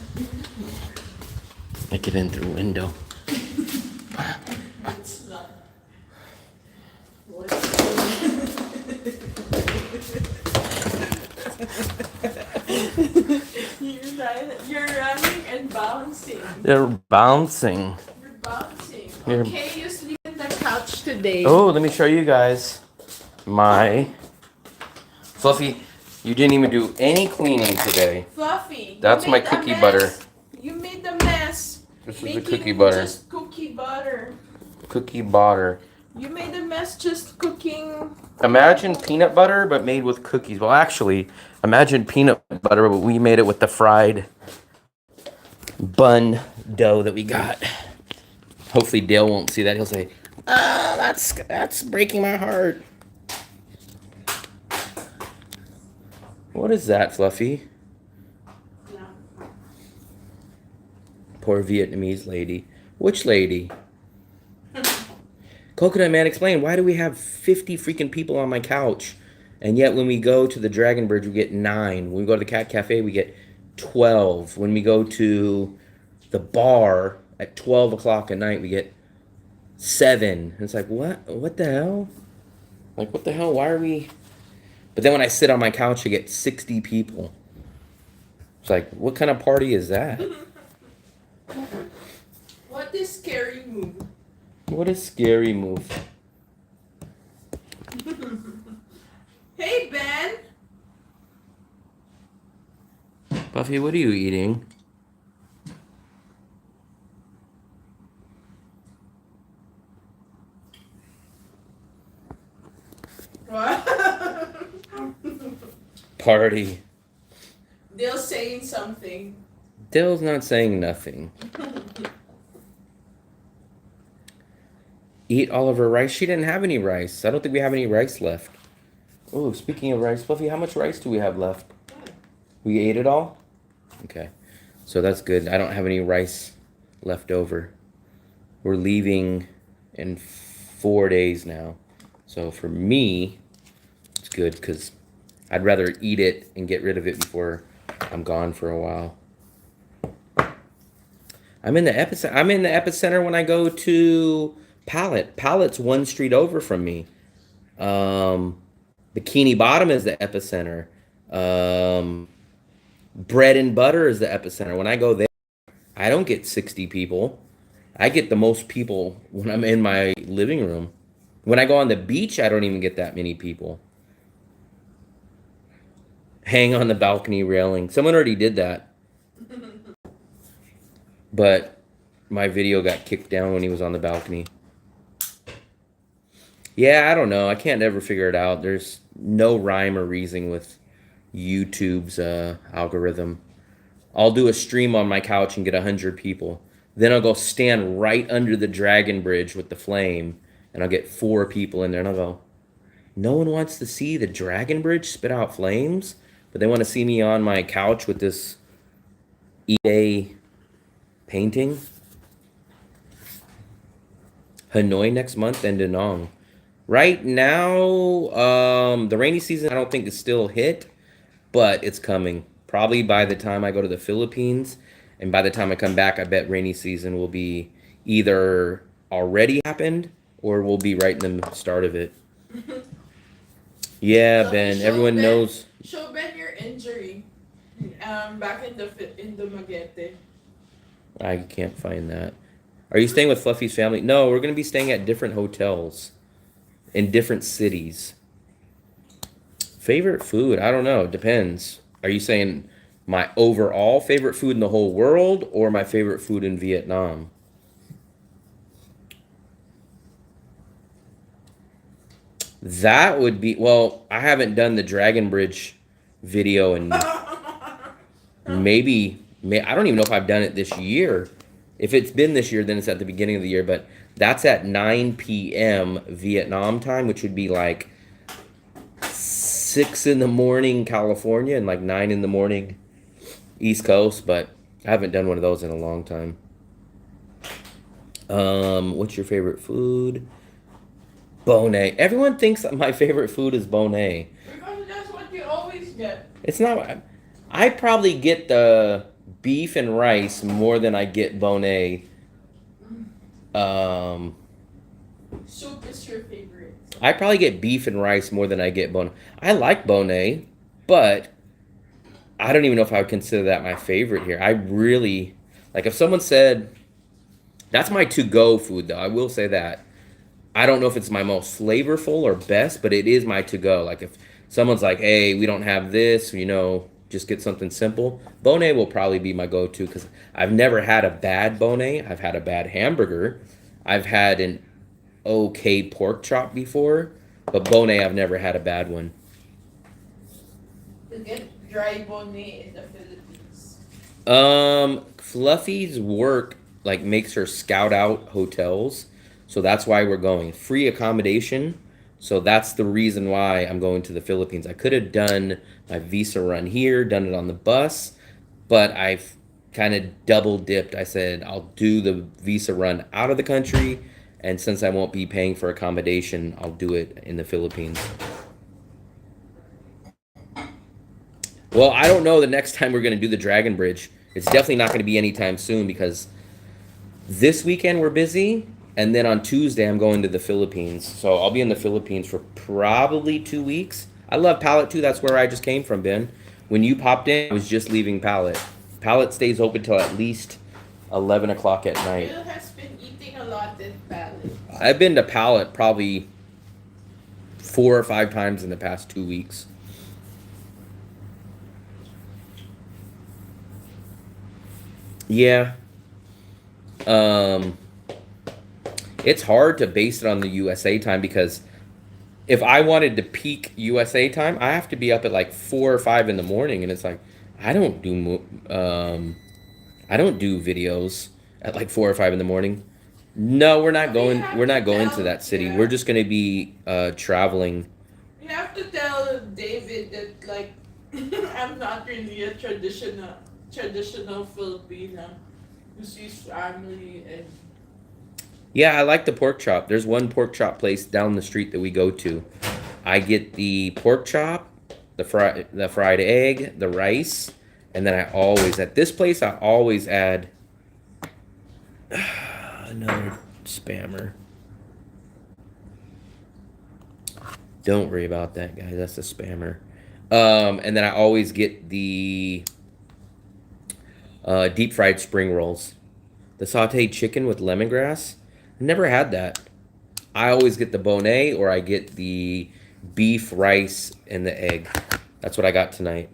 Make it in through the window. It's not. You're running and bouncing. They're bouncing. You're bouncing. You're- Okay, you sleep on the couch today. Oh, let me show you guys my Fluffy. You didn't even do any cleaning today. Fluffy. That's you my made a cookie mess. butter. You made the mess. This is the Making cookie butter. Just cookie butter. Cookie butter. You made a mess just cooking. Imagine peanut butter, but made with cookies. Well, actually, imagine peanut butter, but we made it with the fried bun dough that we got. Hopefully Dale won't see that. He'll say, "Ah, that's breaking my heart." What is that, Fluffy? Yeah. Poor Vietnamese lady. Which lady? Coconut Man, explain. Why do we have 50 freaking people on my couch? And yet when we go to the Dragon Bridge, we get 9. When we go to the Cat Cafe, we get 12. When we go to the bar at 12 o'clock at night, we get 7. And it's like, what? What the hell? Like, what the hell? Why are we... But then when I sit on my couch, I get 60 people. It's like, what kind of party is that? What is scary move? What a scary move. Hey, Ben. Buffy, what are you eating? What? Party. They're saying something. Dale's not saying nothing. Eat all of her rice. She didn't have any rice. I don't think we have any rice left. Oh, speaking of rice, Fluffy, how much rice do we have left? We ate it all? Okay. So that's good. I don't have any rice left over. We're leaving in 4 days now. So for me, it's good because I'd rather eat it and get rid of it before I'm gone for a while. I'm in the epicenter when I go to Pallet. Pallet's 1 street over from me. Bikini Bottom is the epicenter. Bread and Butter is the epicenter. When I go there, I don't get 60 people. I get the most people when I'm in my living room. When I go on the beach, I don't even get that many people. Hang on the balcony railing. Someone already did that. But my video got kicked down when he was on the balcony. Yeah, I don't know. I can't ever figure it out. There's no rhyme or reason with YouTube's algorithm. I'll do a stream on my couch and get 100 people. Then I'll go stand right under the dragon bridge with the flame, and I'll get 4 people in there, and I'll go, no one wants to see the dragon bridge spit out flames, but they want to see me on my couch with this EA painting. Hanoi next month and Da Nang. Right now, the rainy season I don't think is still hit, but it's coming. Probably by the time I go to the Philippines, and by the time I come back, I bet rainy season will be either already happened or will be right in the start of it. Yeah, Ben. Everyone knows. Show Ben your injury. Back in the Magete. I can't find that. Are you staying with Fluffy's family? No, we're gonna be staying at different hotels in different cities. Favorite food? I don't know. It depends. Are you saying my overall favorite food in the whole world or my favorite food in Vietnam? That would be, well, I haven't done the Dragon Bridge video and I don't even know if I've done it this year. If it's been this year, then it's at the beginning of the year, but that's at 9 p.m. Vietnam time, which would be like 6 in the morning California and like 9 in the morning East Coast, but I haven't done one of those in a long time. What's your favorite food? Bonet. Everyone thinks that my favorite food is bonet. Because that's what you always get. It's not. I probably get the beef and rice more than I get bonet. Soup is your favorite. I probably get beef and rice more than I get bonet. I like bonet, but I don't even know if I would consider that my favorite here. I really like if someone said that's my to-go food though. I will say that. I don't know if it's my most flavorful or best, but it is my to-go. Like if someone's like, "Hey, we don't have this," just get something simple. Bonet will probably be my go-to because I've never had a bad bonet. I've had a bad hamburger. I've had an okay pork chop before, but bonet I've never had a bad one. You get dry bonet in the Philippines. Fluffy's work like makes her scout out hotels. So that's why we're going. Free accommodation. So that's the reason why I'm going to the Philippines. I could have done my visa run here, done it on the bus, but I've kind of double dipped. I said I'll do the visa run out of the country, and since I won't be paying for accommodation, I'll do it in the Philippines. Well, I don't know the next time we're going to do the Dragon Bridge. It's definitely not going to be anytime soon because this weekend we're busy. And then on Tuesday, I'm going to the Philippines. So I'll be in the Philippines for probably 2 weeks. I love Palette too. That's where I just came from, Ben. When you popped in, I was just leaving Palette. Palette stays open till at least 11 o'clock at night. Bill has been eating a lot in Palette. I've been to Palette probably 4 or 5 times in the past 2 weeks. Yeah. It's hard to base it on the USA time because if I wanted to peak USA time, I have to be up at like 4 or 5 in the morning, and it's like I don't do videos at like 4 or 5 in the morning. No, we're not going. We're not going to that city. We're just gonna be traveling. You have to tell David that like I'm not really a traditional Filipina who sees family and. Yeah, I like the pork chop. There's one pork chop place down the street that we go to. I get the pork chop, the fried egg, the rice, and then at this place I always add another spammer. Don't worry about that, guys. That's a spammer. And then I always get the deep fried spring rolls, the sautéed chicken with lemongrass. Never had that. I always get the bonet or I get the beef, rice, and the egg. That's what I got tonight.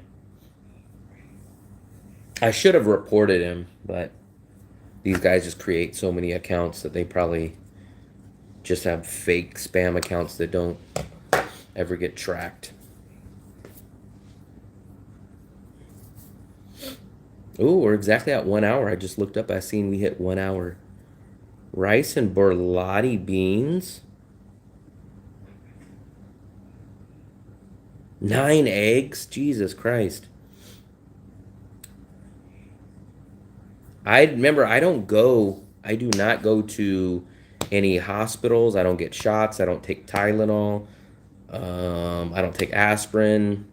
I should have reported him, but these guys just create so many accounts that they probably just have fake spam accounts that don't ever get tracked. Oh, we're exactly at 1 hour. I just looked up. I seen we hit 1 hour. Rice and borlotti beans. 9 eggs. Jesus Christ. I remember I don't go. I do not go to any hospitals. I don't get shots. I don't take Tylenol. I don't take aspirin.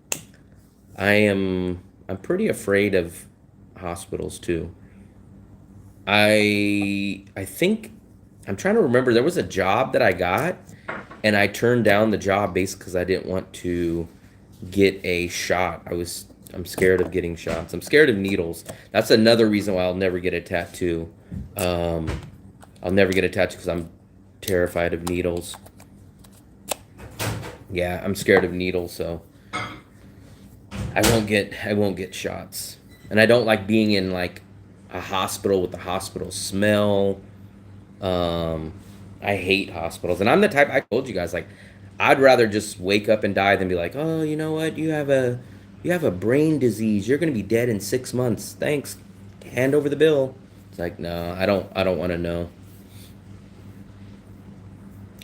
I'm pretty afraid of hospitals too. I think I'm trying to remember there was a job that I got and I turned down the job basically because I didn't want to get a shot. I'm scared of getting shots. I'm scared of needles. That's another reason why I'll never get a tattoo. Um, I'll never get a tattoo because I'm terrified of needles. Yeah, I'm scared of needles, so I won't get shots. And I don't like being in like a hospital with the hospital smell. Um, I hate hospitals. And I'm the type I told you guys like I'd rather just wake up and die than be like, "Oh, you know what? You have a brain disease. You're going to be dead in 6 months. Thanks. Hand over the bill." It's like, "No, I don't want to know."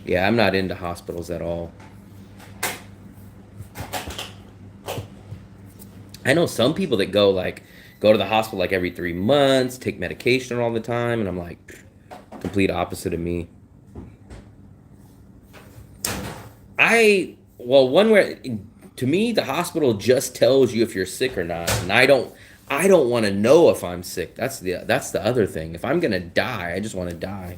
Yeah, I'm not into hospitals at all. I know some people that go to the hospital like every 3 months, take medication all the time, and I'm like complete opposite of me. Well, one where to me the hospital just tells you if you're sick or not, and I don't want to know if I'm sick. That's the other thing. If I'm gonna die, I just want to die.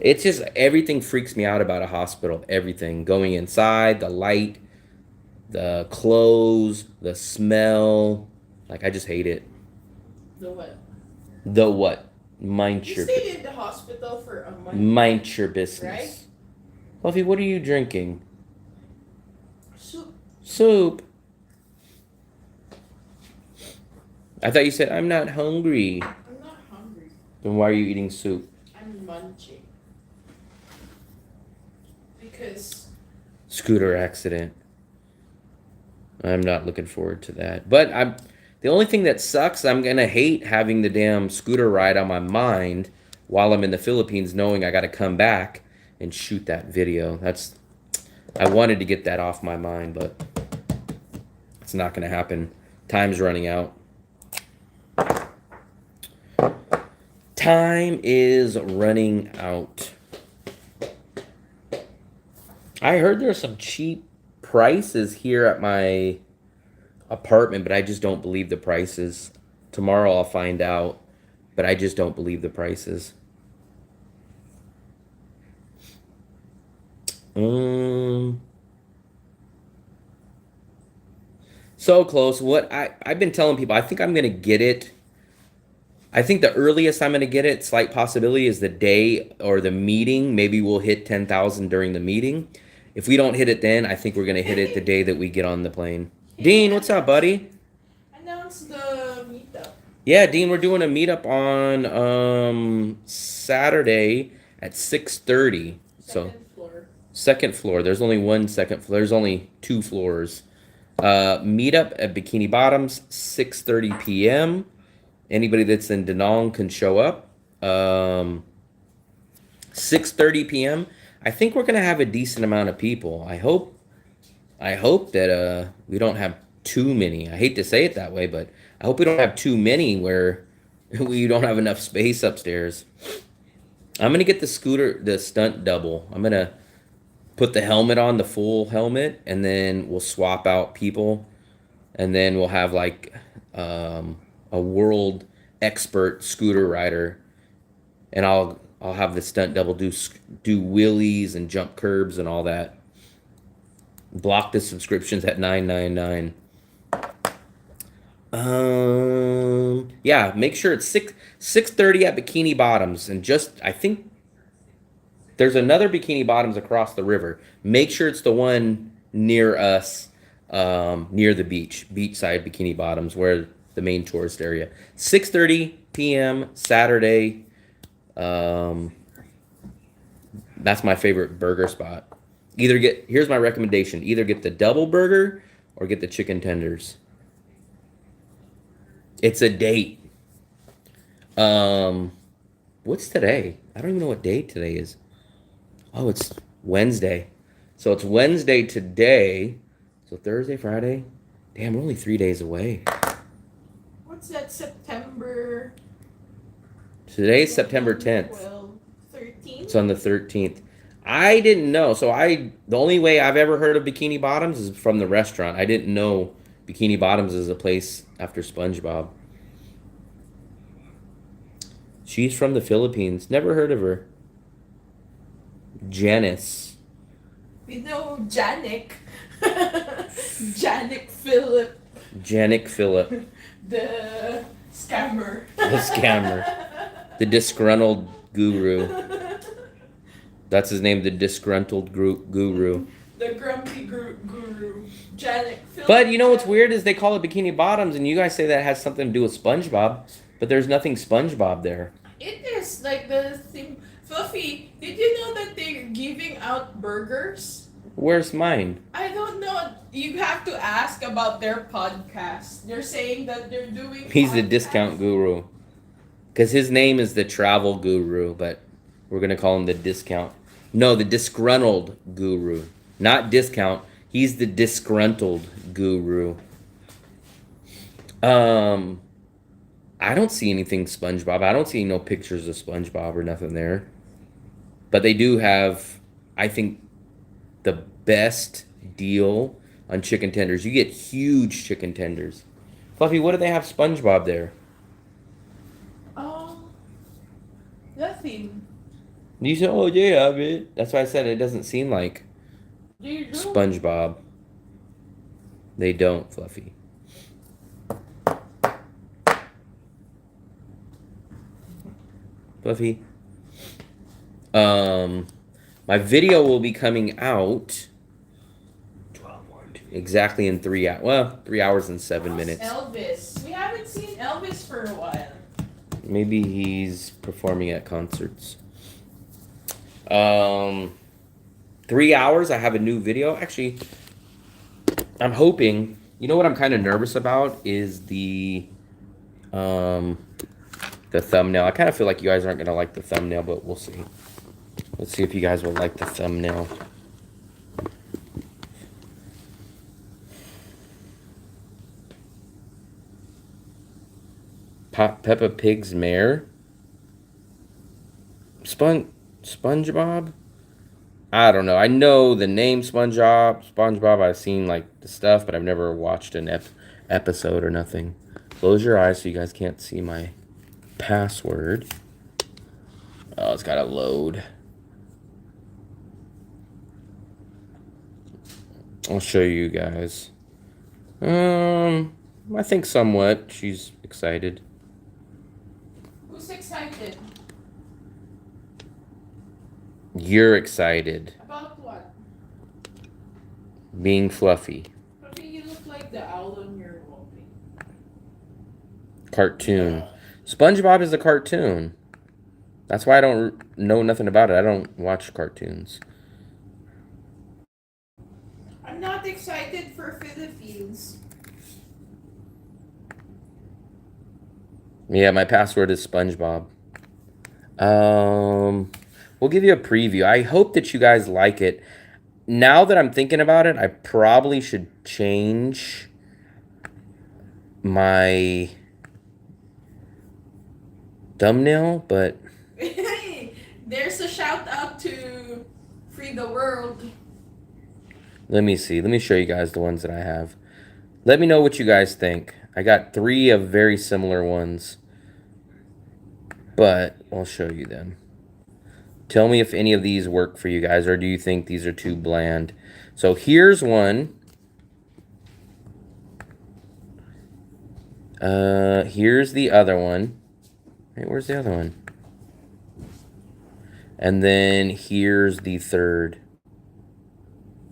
It's just everything freaks me out about a hospital. Everything going inside, the light, the clothes, the smell. Like I just hate it. The what? The what? Mind You your stayed in the hospital for a month. mind your Right? business. Fluffy, what are you drinking? Soup. Soup. I thought you said I'm not hungry. I'm not hungry. Then why are you eating soup? I'm munching. Because Scooter accident. I'm not looking forward to that. But the only thing that sucks, I'm gonna hate having the damn scooter ride on my mind while I'm in the Philippines, knowing I got to come back and shoot that video. I wanted to get that off my mind, but it's not gonna happen. Time's running out. Time is running out. I heard there's some cheap prices here at my apartment, but I just don't believe the prices. Tomorrow I'll find out, but I just don't believe the prices. Um, so close. I've been telling people, I think I'm gonna get it. I think the earliest I'm gonna get it, slight possibility, is the day or the meeting. Maybe we'll hit 10,000 during the meeting. If we don't hit it then, I think we're gonna hit it the day that we get on the plane. Dean, what's up, buddy? announce the meetup. Yeah, Dean, we're doing a meetup on Saturday at 6:30. So Second floor. second floor. There's only one second floor. There's only two floors. Meetup at Bikini Bottoms, 6:30 p.m. Anybody that's in Danong can show up. 6:30 p.m. I think we're gonna have a decent amount of people. I hope that we don't have too many. I hate to say it that way, but I hope we don't have too many where we don't have enough space upstairs. I'm gonna get the stunt double. I'm gonna put the helmet on, the full helmet, and then we'll swap out people, and then we'll have like a world expert scooter rider, and I'll have the stunt double do wheelies and jump curbs and all that. Block the subscriptions at $9.99. Yeah, make sure it's 6:30 at Bikini Bottoms, and I think there's another Bikini Bottoms across the river. Make sure it's the one near us, near the beachside Bikini Bottoms, where the main tourist area. 6:30 p.m. Saturday. That's my favorite burger spot. Here's my recommendation: either get the double burger or get the chicken tenders. It's a date. What's today? I don't even know what date today is. Oh, it's Wednesday. So it's Wednesday today. So Thursday, Friday. Damn, we're only 3 days away. What's that, September? Today's September 10th. 12, 13? It's on the 13th. I didn't know. The only way I've ever heard of Bikini Bottoms is from the restaurant. I didn't know Bikini Bottoms is a place after SpongeBob. She's from the Philippines. Never heard of her. Janice. We know Janik. Janik Phillip. Janik Phillip. The scammer. The scammer. The disgruntled guru. That's his name, the disgruntled guru. The grumpy guru. Janik Phillip. But you know what's weird is they call it Bikini Bottoms, and you guys say that has something to do with SpongeBob, but there's nothing SpongeBob there. It is like the thing. Fluffy, did you know that they're giving out burgers? Where's mine? I don't know. You have to ask about their podcast. They're saying that they're doing. He's the podcasts. discount guru. Because his name is the travel guru, but we're going to call him the discount. No, the disgruntled guru. Not discount. He's the disgruntled guru. I don't see anything SpongeBob. I don't see no pictures of SpongeBob or nothing there. But they do have, I think, the best deal on chicken tenders. You get huge chicken tenders. Fluffy, what do they have SpongeBob there? Nothing. You said, oh yeah, man. That's why I said it doesn't seem like Do you know? SpongeBob. They don't, Fluffy. Fluffy. My video will be coming out 12:01 exactly in 3 hours. Well, 3 hours and 7 minutes. Elvis. We haven't seen Elvis for a while. Maybe he's performing at concerts. 3 hours. I have a new video. Actually, I'm hoping. You know what I'm kind of nervous about is the thumbnail. I kind of feel like you guys aren't gonna like the thumbnail, but we'll see. Let's see if you guys will like the thumbnail. Peppa Pig's mare. SpongeBob? I don't know. I know the name SpongeBob. I've seen like the stuff, but I've never watched an episode or nothing. Close your eyes so you guys can't see my password. Oh, it's gotta load. I'll show you guys. I think somewhat. She's excited. Who's excited? You're excited. About what? Being Fluffy. Fluffy, you look like the owl on your wallpaper. Cartoon. SpongeBob is a cartoon. That's why I don't know nothing about it. I don't watch cartoons. I'm not excited for Philippines. Yeah, my password is SpongeBob. We'll give you a preview. I hope that you guys like it. Now that I'm thinking about it, I probably should change my thumbnail, but There's a shout out to Free the World. let me see. Let me show you guys the ones that I have. Let me know what you guys think. I got 3 of very similar ones, but I'll show you them. Tell me if any of these work for you guys, or do you think these are too bland? So here's one. Here's the other one. Wait, where's the other one? And then here's the third.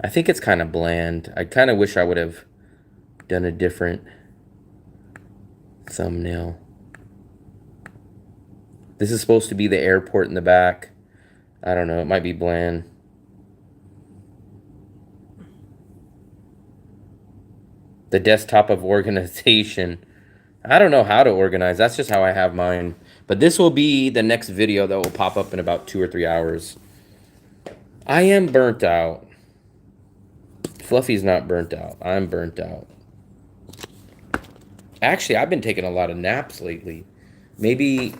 I think it's kind of bland. I kind of wish I would have done a different thumbnail. This is supposed to be the airport in the back. I don't know. It might be bland. The desktop of organization. I don't know how to organize. That's just how I have mine. But this will be the next video that will pop up in about 2 or 3 hours. I am burnt out. Fluffy's not burnt out. I'm burnt out. Actually, I've been taking a lot of naps lately. Maybe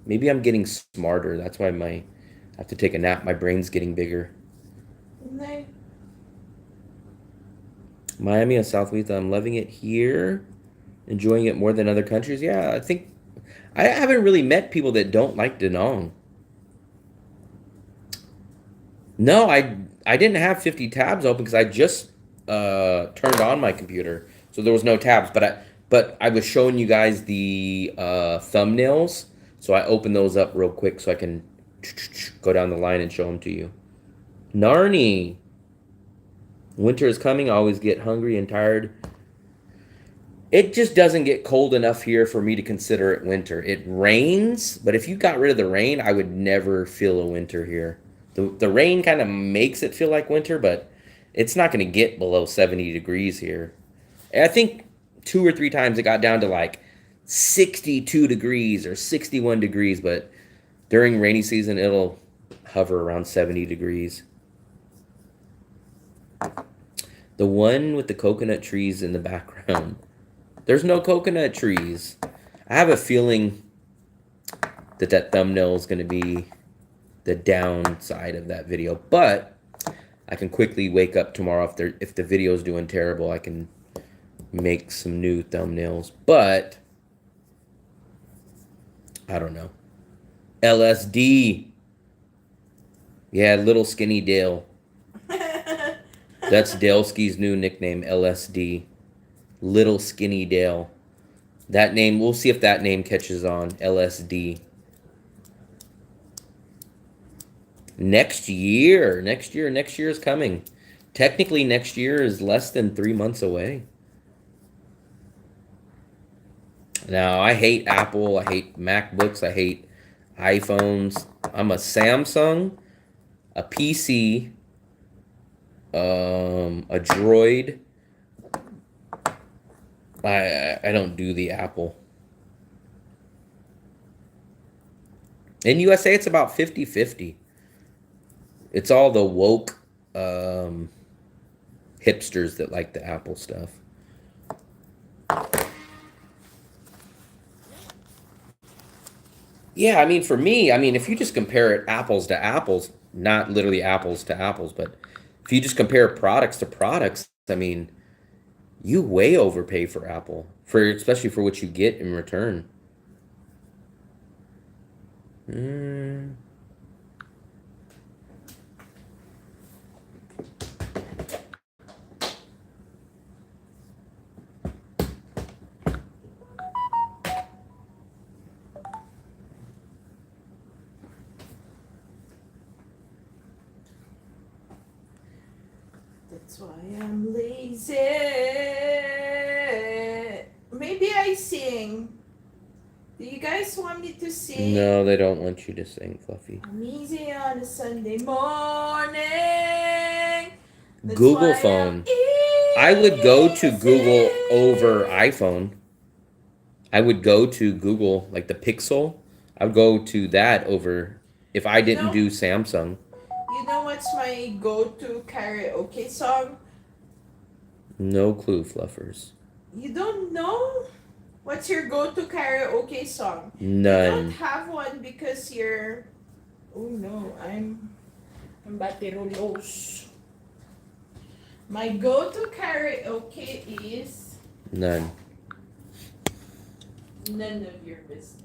maybe I'm getting smarter. That's why I have to take a nap. My brain's getting bigger. No. Miami and South Lutha, I'm loving it here. Enjoying it more than other countries. Yeah, I think I haven't really met people that don't like Danong. No, I didn't have 50 tabs open because I just turned on my computer, so there was no tabs. But I was showing you guys the thumbnails, so I opened those up real quick so I can go down the line and show them to you. Narni, winter is coming. I always get hungry and tired. It just doesn't get cold enough here for me to consider it winter. It rains, but if you got rid of the rain, I would never feel a winter here. The rain kind of makes it feel like winter, but it's not going to get below 70 degrees here. And I think 2 or 3 times it got down to like 62 degrees or 61 degrees, but during rainy season, it'll hover around 70 degrees. The one with the coconut trees in the background. There's no coconut trees. I have a feeling that thumbnail is going to be the downside of that video, but I can quickly wake up tomorrow if the video is doing terrible. I can make some new thumbnails, but I don't know. LSD. Yeah, little skinny Dale. That's Daleski's new nickname, LSD. Little skinny Dale. That name, we'll see if that name catches on. LSD. Next year is coming. Technically, next year is less than 3 months away. Now, I hate Apple. I hate MacBooks. I hate iPhones. I'm a Samsung, a PC, a Droid. I don't do the Apple. In USA, it's about 50-50. It's all the woke hipsters that like the Apple stuff. Yeah, I mean, for me, if you just compare it apples to apples, not literally apples to apples, but if you just compare products to products, you way overpay for Apple, especially for what you get in return. That's why I'm lazy. Maybe I sing. Do you guys want me to sing? No, they don't want you to sing, Fluffy. I'm easy on a Sunday morning. That's Google phone. I would go to Google over iPhone. I would go to Google, like the Pixel. I would go to that over if I didn't do Samsung. You know what's my go-to karaoke song? No clue, Fluffers. You don't know? What's your go-to karaoke song? None. You don't have one because you're... Oh no, I'm batirolos. My go-to karaoke is... None. None of your business.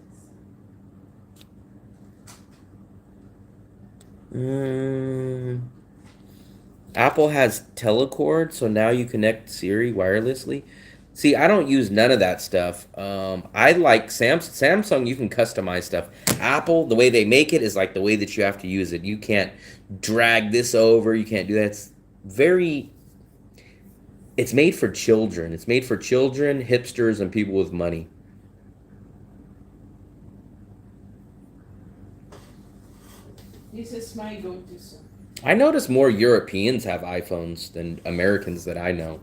Apple has telecord, so now you connect Siri wirelessly. See, I don't use none of that stuff. I like Samsung. You can customize stuff. Apple, the way they make it is like the way that you have to use it. You can't drag this over. You can't do that. It's made for children. It's made for children, hipsters, and people with money. This is my go-to song. I notice more Europeans have iPhones than Americans that I know.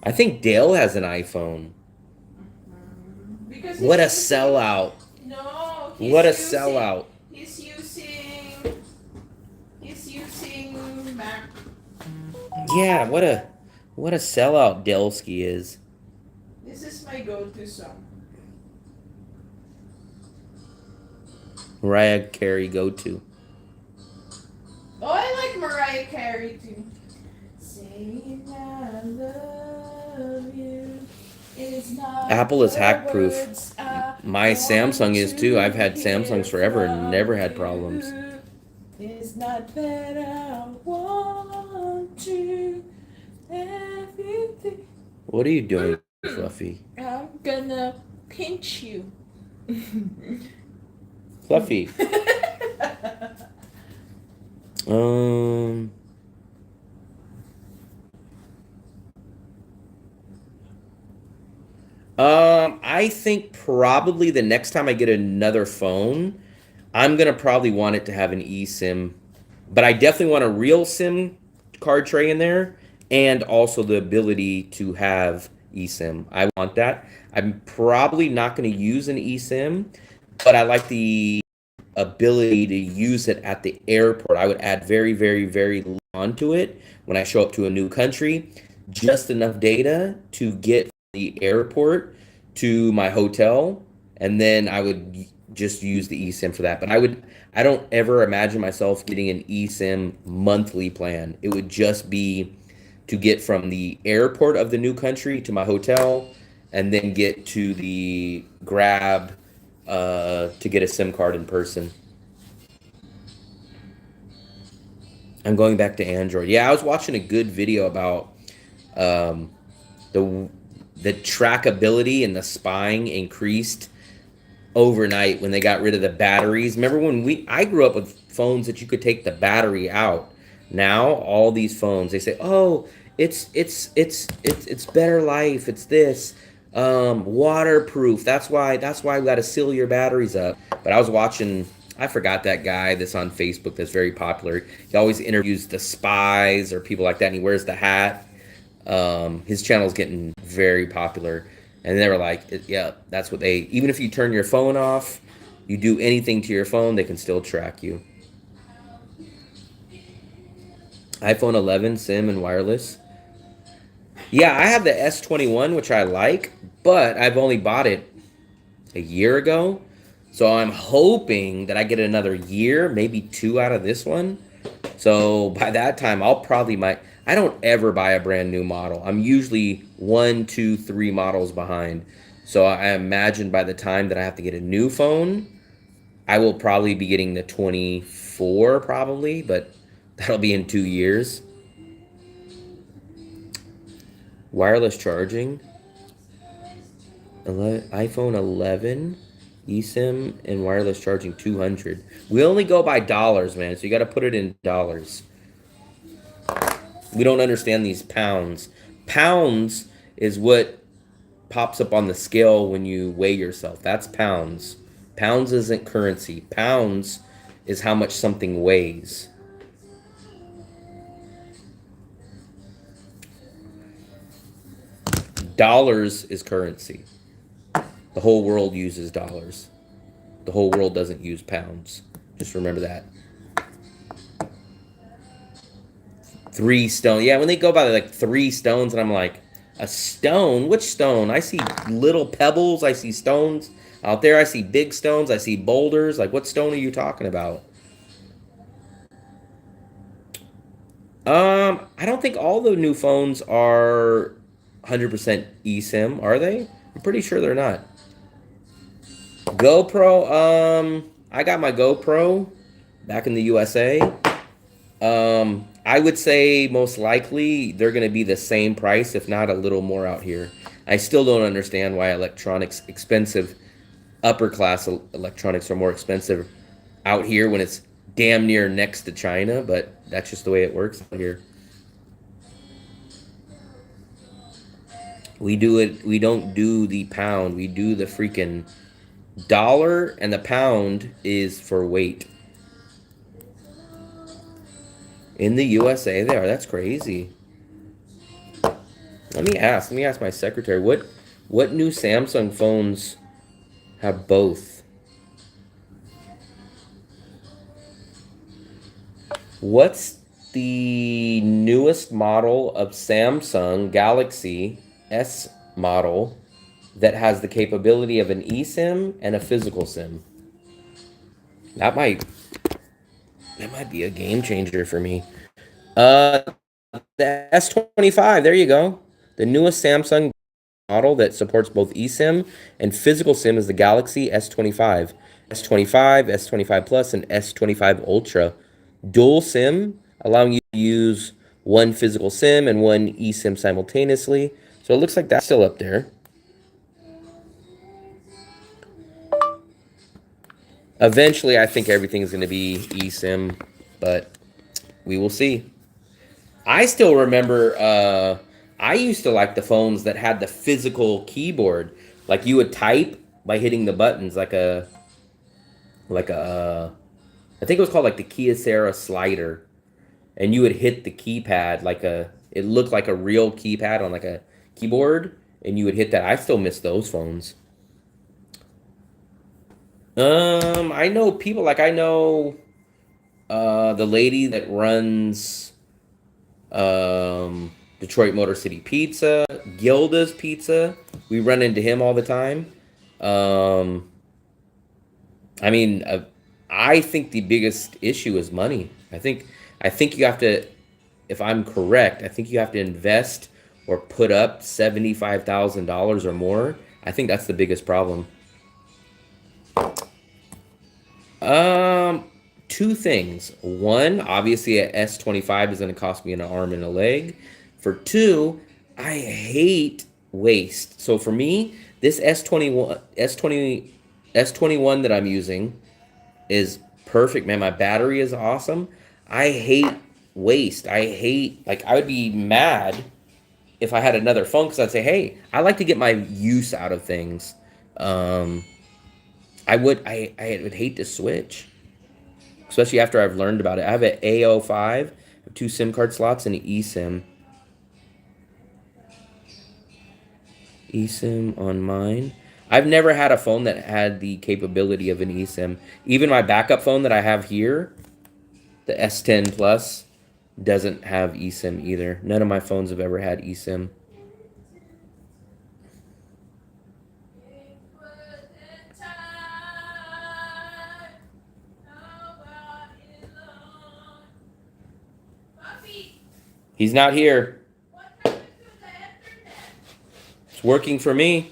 I think Dale has an iPhone. Because What he's a using. sellout. No, What a sellout. He's using. He's using Mac. Yeah, what a sellout Delsky is. This is my go-to song. Mariah Carey go to. Oh, I like Mariah Carey too. Saying I love you is not Apple is the hack proof. words I My want Samsung is too. I've to had hear Samsungs forever and never from had problems. you. It's not that I want to everything. What are you doing, Fluffy? I'm gonna pinch you. Fluffy. Um. I think probably the next time I get another phone, I'm gonna probably want it to have an eSIM, but I definitely want a real SIM card tray in there, and also the ability to have eSIM. I want that. I'm probably not gonna use an eSIM, but I like the ability to use it at the airport. I would add very, very, very little onto it when I show up to a new country, just enough data to get from the airport to my hotel, and then I would just use the eSIM for that. But I don't ever imagine myself getting an eSIM monthly plan. It would just be to get from the airport of the new country to my hotel, and then get to the Grab to get a SIM card in person. I'm going back to Android. Yeah, I was watching a good video about um, the the trackability and the spying increased overnight when they got rid of the batteries. Remember when I grew up with phones that you could take the battery out. Now all these phones they say, "Oh, it's better life. It's this waterproof. That's why we got to seal your batteries up." But I was watching I forgot that guy that's on Facebook that's very popular. He always interviews the spies or people like that, and he wears the hat. His channel's getting very popular, and they were like, "Yeah, that's what they. Even if you turn your phone off, you do anything to your phone, they can still track you." iPhone 11 SIM and wireless. Yeah, I have the S21, which I like, but I've only bought it a year ago. So I'm hoping that I get another year, maybe two out of this one. So by that time, I'll probably might. I don't ever buy a brand new model. I'm usually one, two, three models behind. So I imagine by the time that I have to get a new phone, I will probably be getting the 24 probably, but that'll be in 2 years. Wireless charging. iPhone 11, eSIM, and wireless charging 200. We only go by dollars, man, so you got to put it in dollars. We don't understand these pounds. Pounds is what pops up on the scale when you weigh yourself. That's pounds. Pounds isn't currency. Pounds is how much something weighs. Dollars is currency. The whole world uses dollars. The whole world doesn't use pounds. Just remember that. 3 stone. Yeah, when they go by like 3 stones, and I'm like, a stone? Which stone? I see little pebbles. I see stones out there. I see big stones. I see boulders. Like, what stone are you talking about? I don't think all the new phones are 100% eSIM, are they? I'm pretty sure they're not. GoPro, I got my GoPro back in the USA. I would say most likely they're going to be the same price, if not a little more out here. I still don't understand why upper class electronics are more expensive out here when it's damn near next to China, but that's just the way it works out here. We don't do the pound, we do the freaking dollar, and the pound is for weight. In the USA they are. That's crazy. Let me ask my secretary. What new Samsung phones have both? What's the newest model of Samsung Galaxy S model that has the capability of an eSIM and a physical SIM? That might be a game changer for me. Uh, the S25. There you go. The newest Samsung model that supports both eSIM and physical SIM is the Galaxy S25. S25, S25 Plus, and S25 Ultra. Dual SIM, allowing you to use one physical SIM and one eSIM simultaneously. So it looks like that's still up there. Eventually, I think everything's going to be eSIM, but we will see. I still remember I used to like the phones that had the physical keyboard. Like you would type by hitting the buttons like a I think it was called like the Kyocera slider. And you would hit the keypad like it looked like a real keypad on like a keyboard and you would hit that. I still miss those phones. I know people like I know the lady that runs Detroit Motor City Pizza, Gilda's Pizza. We run into him all the time. Um, I mean, I think the biggest issue is money. I think you have to, if I'm correct, I think you have to invest or put up $75,000 or more. I think that's the biggest problem. Um, Two things. One, obviously a S25 is going to cost me an arm and a leg. For two, I hate waste. So for me, this S21 that I'm using is perfect, man. My battery is awesome. I hate waste. I hate like I would be mad if I had another phone because I'd say, hey, I like to get my use out of things. Um, I would hate to switch, especially after I've learned about it. I have an A05, two SIM card slots, and an eSIM. eSIM on mine. I've never had a phone that had the capability of an eSIM. Even my backup phone that I have here, the S10 Plus, doesn't have eSIM either. None of my phones have ever had eSIM. He's not here. It's working for me.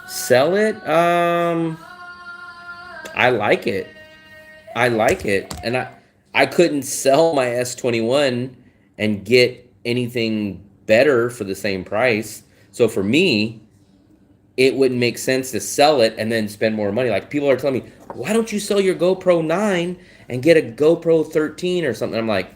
Sell it? I like it. I like it. And I couldn't sell my S21 and get anything better for the same price. So for me, it wouldn't make sense to sell it and then spend more money. Like people are telling me, why don't you sell your GoPro 9 and get a GoPro 13 or something? I'm like,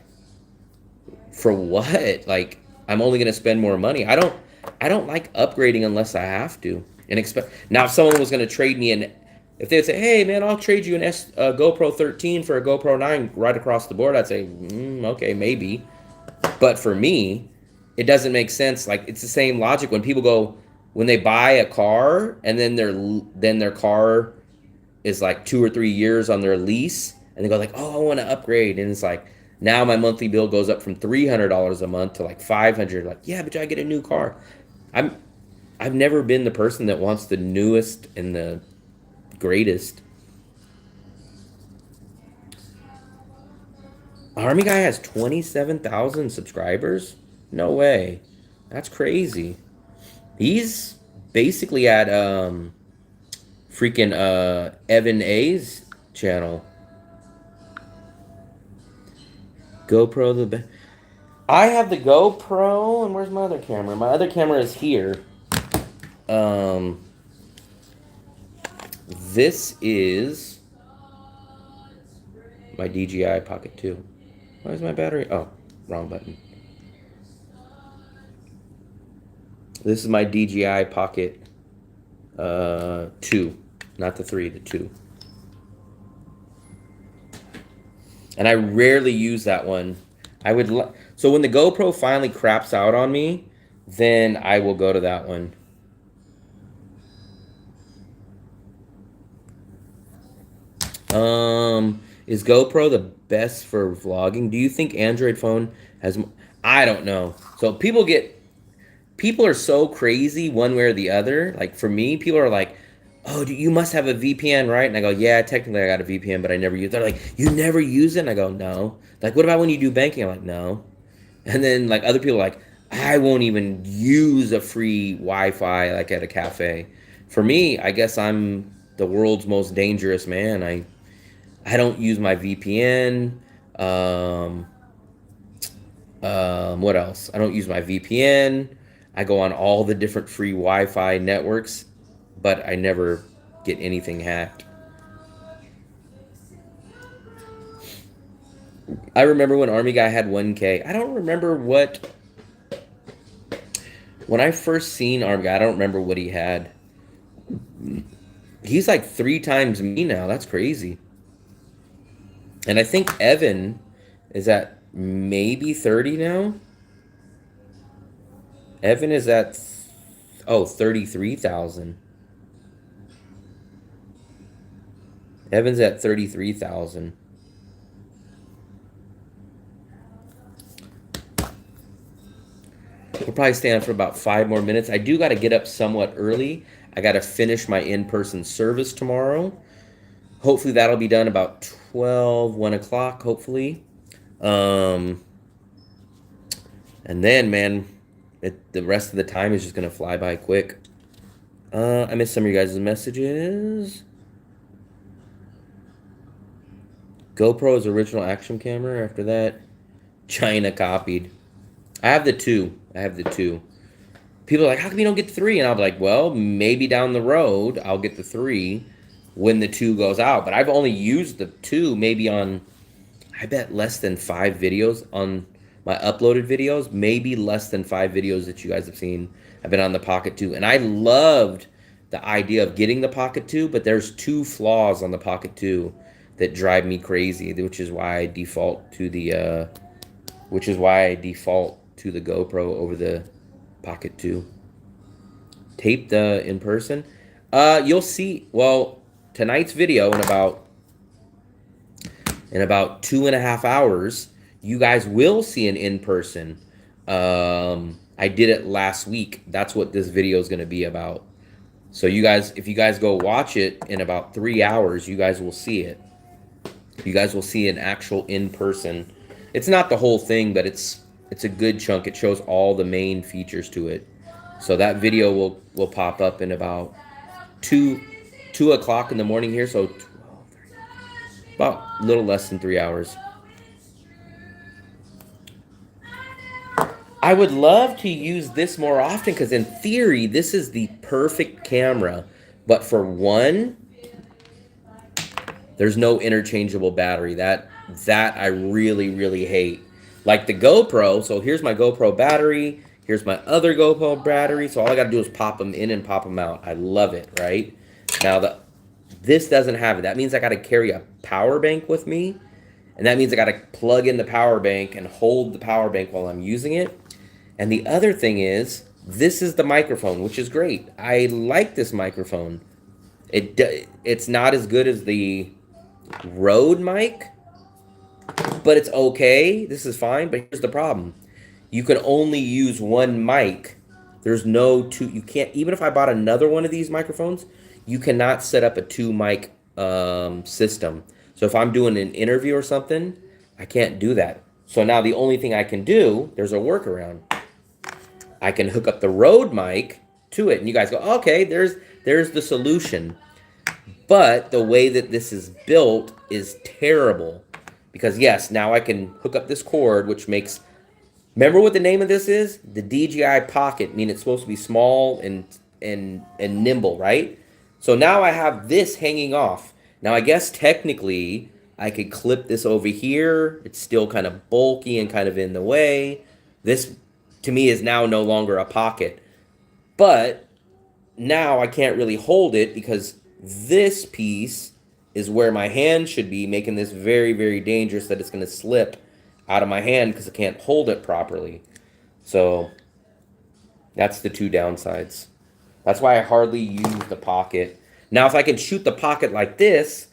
for what? Like I'm only gonna spend more money. I don't like upgrading unless I have to. And expect now if someone was gonna trade me an if they would say, hey man, I'll trade you an GoPro 13 for a GoPro 9 right across the board, I'd say, okay, maybe. But for me, it doesn't make sense. Like it's the same logic when people go when they buy a car and then their car is like 2 or 3 years on their lease and they go like, oh, I want to upgrade, and it's like now my monthly bill goes up from $300 a month to like 500. Like, yeah, but I get a new car. I'm I've never been the person that wants the newest and the greatest. Army Guy has 27,000 subscribers? No way. That's crazy. He's basically at freaking Evan A's channel. GoPro I have the GoPro, and where's my other camera? My other camera is here. This is my DJI Pocket 2. Why is my battery? Oh, wrong button. This is my DJI Pocket 2, not the 3, the 2. And I rarely use that one. So when the GoPro finally craps out on me, then I will go to that one. Is GoPro the best for vlogging? Do you think Android phone has? I don't know. So people are so crazy one way or the other. Like for me, people are like, "Oh, you must have a VPN, right?" And I go, "Yeah, technically I got a VPN, but I never use." They're like, "You never use it?" And I go, "No." Like, what about when you do banking? I'm like, "No." And then like other people are like, "I won't even use a free Wi-Fi like at a cafe." For me, I guess I'm the world's most dangerous man. I don't use my VPN. Um, what else? I don't use my VPN. I go on all the different free Wi-Fi networks, but I never get anything hacked. I remember when Army Guy had 1K. I don't remember when I first seen Army Guy. I don't remember what he had. He's like 3 times me now. That's crazy. And I think Evan is at maybe 30 now. Evan is at 33,000. Evan's at 33,000. We'll probably stay on for about 5 more minutes. I do got to get up somewhat early. I got to finish my in-person service tomorrow. Hopefully that'll be done about 1 o'clock, hopefully. Um, and then, man, the rest of the time is just going to fly by quick. I missed some of you guys' messages. GoPro's original action camera. After that, China copied. I have the two. People are like, how come you don't get the three? And I'll be like, well, maybe down the road I'll get the three when the two goes out. But I've only used the two maybe on, I bet, less than 5 videos on my uploaded videos. Maybe less than 5 videos that you guys have seen. I've been on the Pocket 2. And I loved the idea of getting the Pocket 2, but there's 2 flaws on the Pocket 2 that drive me crazy, which is why I default to the GoPro over the Pocket 2. Tape the in person. You'll see. Well, tonight's video in about 2.5 hours, you guys will see an in person. I did it last week. That's what this video is going to be about. So you guys, if you guys go watch it in about 3 hours, you guys will see it. You guys will see an actual in person. It's not the whole thing, but it's a good chunk. It shows all the main features to it. So that video will pop up in about 2 o'clock in the morning here. So about a little less than 3 hours. I would love to use this more often because in theory, this is the perfect camera. But for one, there's no interchangeable battery. That I really, really hate. Like the GoPro, so here's my GoPro battery. Here's my other GoPro battery. So all I got to do is pop them in and pop them out. I love it, right? Now, this doesn't have it. That means I got to carry a power bank with me. And that means I got to plug in the power bank and hold the power bank while I'm using it. And the other thing is, this is the microphone, which is great. I like this microphone. It's not as good as the Rode mic, but it's okay. This is fine, but here's the problem. You can only use one mic. There's no two. You can't, even if I bought another one of these microphones, you cannot set up a 2 mic system. So if I'm doing an interview or something, I can't do that. So now the only thing I can do, there's a workaround. I can hook up the Rode mic to it. And you guys go, okay, there's the solution. But the way that this is built is terrible. Because yes, now I can hook up this cord, which makes, remember what the name of this is? The DJI Pocket. I mean, it's supposed to be small and nimble, right? So now I have this hanging off. Now I guess technically I could clip this over here. It's still kind of bulky and kind of in the way. This, to me, is now no longer a pocket. But now I can't really hold it because this piece is where my hand should be, making this very, very dangerous that it's going to slip out of my hand because I can't hold it properly. So that's the two downsides. That's why I hardly use the pocket. Now, if I could shoot the pocket like this,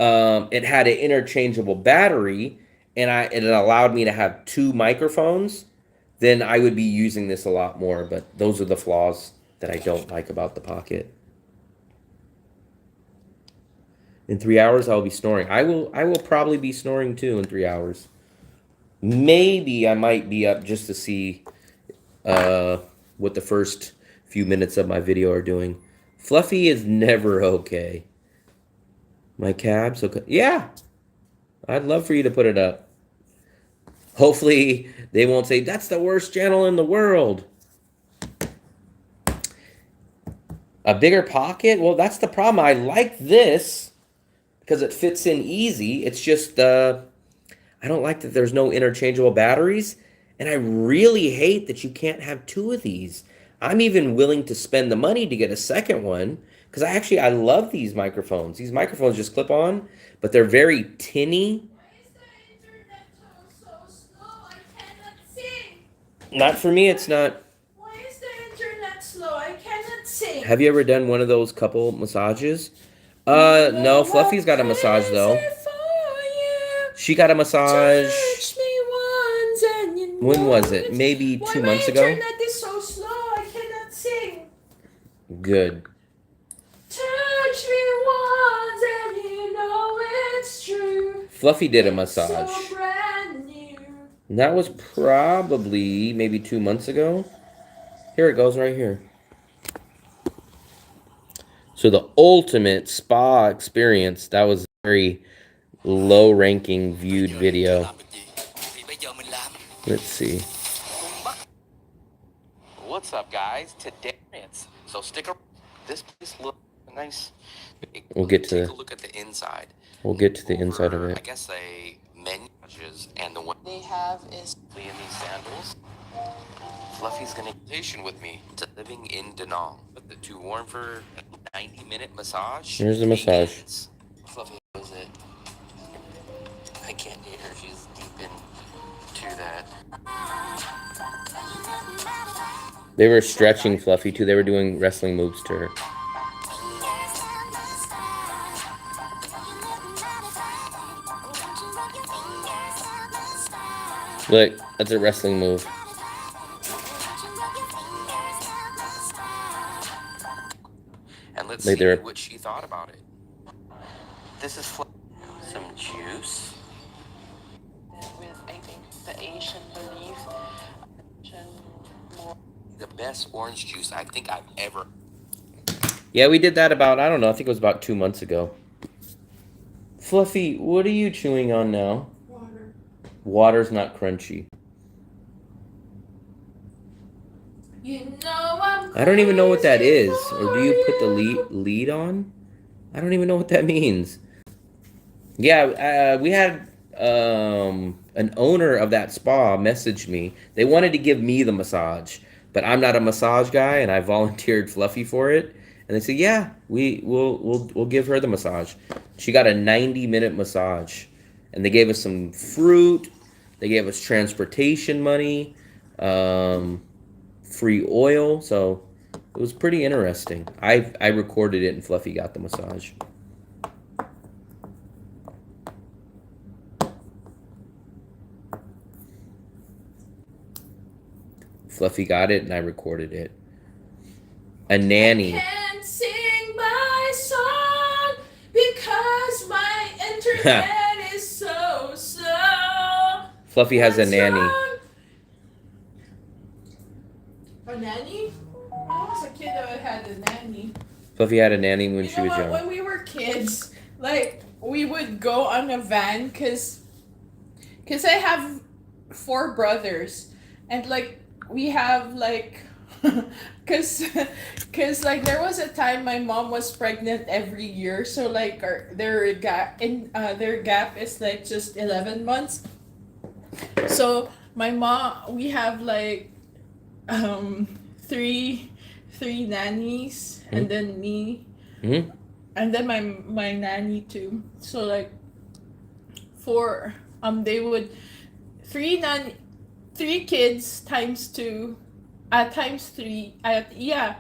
it had an interchangeable battery, and it allowed me to have two microphones, then I would be using this a lot more. But those are the flaws that I don't like about the pocket. In 3 hours, I'll be snoring. I will probably be snoring too in 3 hours. Maybe I might be up just to see what the first few minutes of my video are doing. Fluffy is never okay. My cab's okay. Yeah, I'd love for you to put it up. Hopefully, they won't say, that's the worst channel in the world. A bigger pocket? Well, that's the problem. I like this because it fits in easy. It's just, I don't like that there's no interchangeable batteries. And I really hate that you can't have two of these. I'm even willing to spend the money to get a second one because I love these microphones. These microphones just clip on, but they're very tinny. Not for me, it's not. Why is the internet slow? I cannot sing. Have you ever done one of those couple massages? No, Fluffy's got a massage though. She got a massage. When was it? Maybe 2 months ago? My internet is so slow, I cannot sing. Good. Touch me once and you know it's true. Fluffy did a massage. So brand new. And that was probably maybe 2 months ago. Here it goes right here. So the ultimate spa experience. That was a very low-ranking viewed video. Let's see. What's up, guys? Today so stick around. This place looks nice. We'll get to take a look at the inside. We'll get to the inside of it. I guess they menus and the one they have is in these sandals. Fluffy's gonna vacation with me to living in Da Nang. But the too warm for a 90-minute massage. Here's the massage. Fluffy knows it. I can't hear her. She's deep into that. They were stretching Fluffy too. They were doing wrestling moves to her. Look, that's a wrestling move. And let's see what she thought about it. This is some juice. With, I think, the Asian belief. The best orange juice I think I've ever. Yeah, we did that about, I don't know, I think it was about 2 months ago. Fluffy, what are you chewing on now? Water. Water's not crunchy. You know I'm I don't even know what that is. Or do you put the lead on? I don't even know what that means. Yeah, we had an owner of that spa message me. They wanted to give me the massage, but I'm not a massage guy, and I volunteered Fluffy for it. And they said, "Yeah, we'll give her the massage." She got a 90-minute massage, and they gave us some fruit. They gave us transportation money, free oil. So it was pretty interesting. I recorded it, and Fluffy got the massage. Fluffy got it, and I recorded it. A nanny. I can't sing my song because my internet is so slow. Fluffy has a nanny. A nanny? When I was a kid, I had a nanny. Fluffy had a nanny when she was young. When we were kids, like, we would go on a van because I have 4 brothers. And, like, we have, like, because like there was a time my mom was pregnant every year, so like their gap is like just 11 months. So my mom, we have like three nannies, Mm-hmm. and then me, Mm-hmm. and then my nanny too. So like 4 they would three nan 3 kids times two, times three, yeah,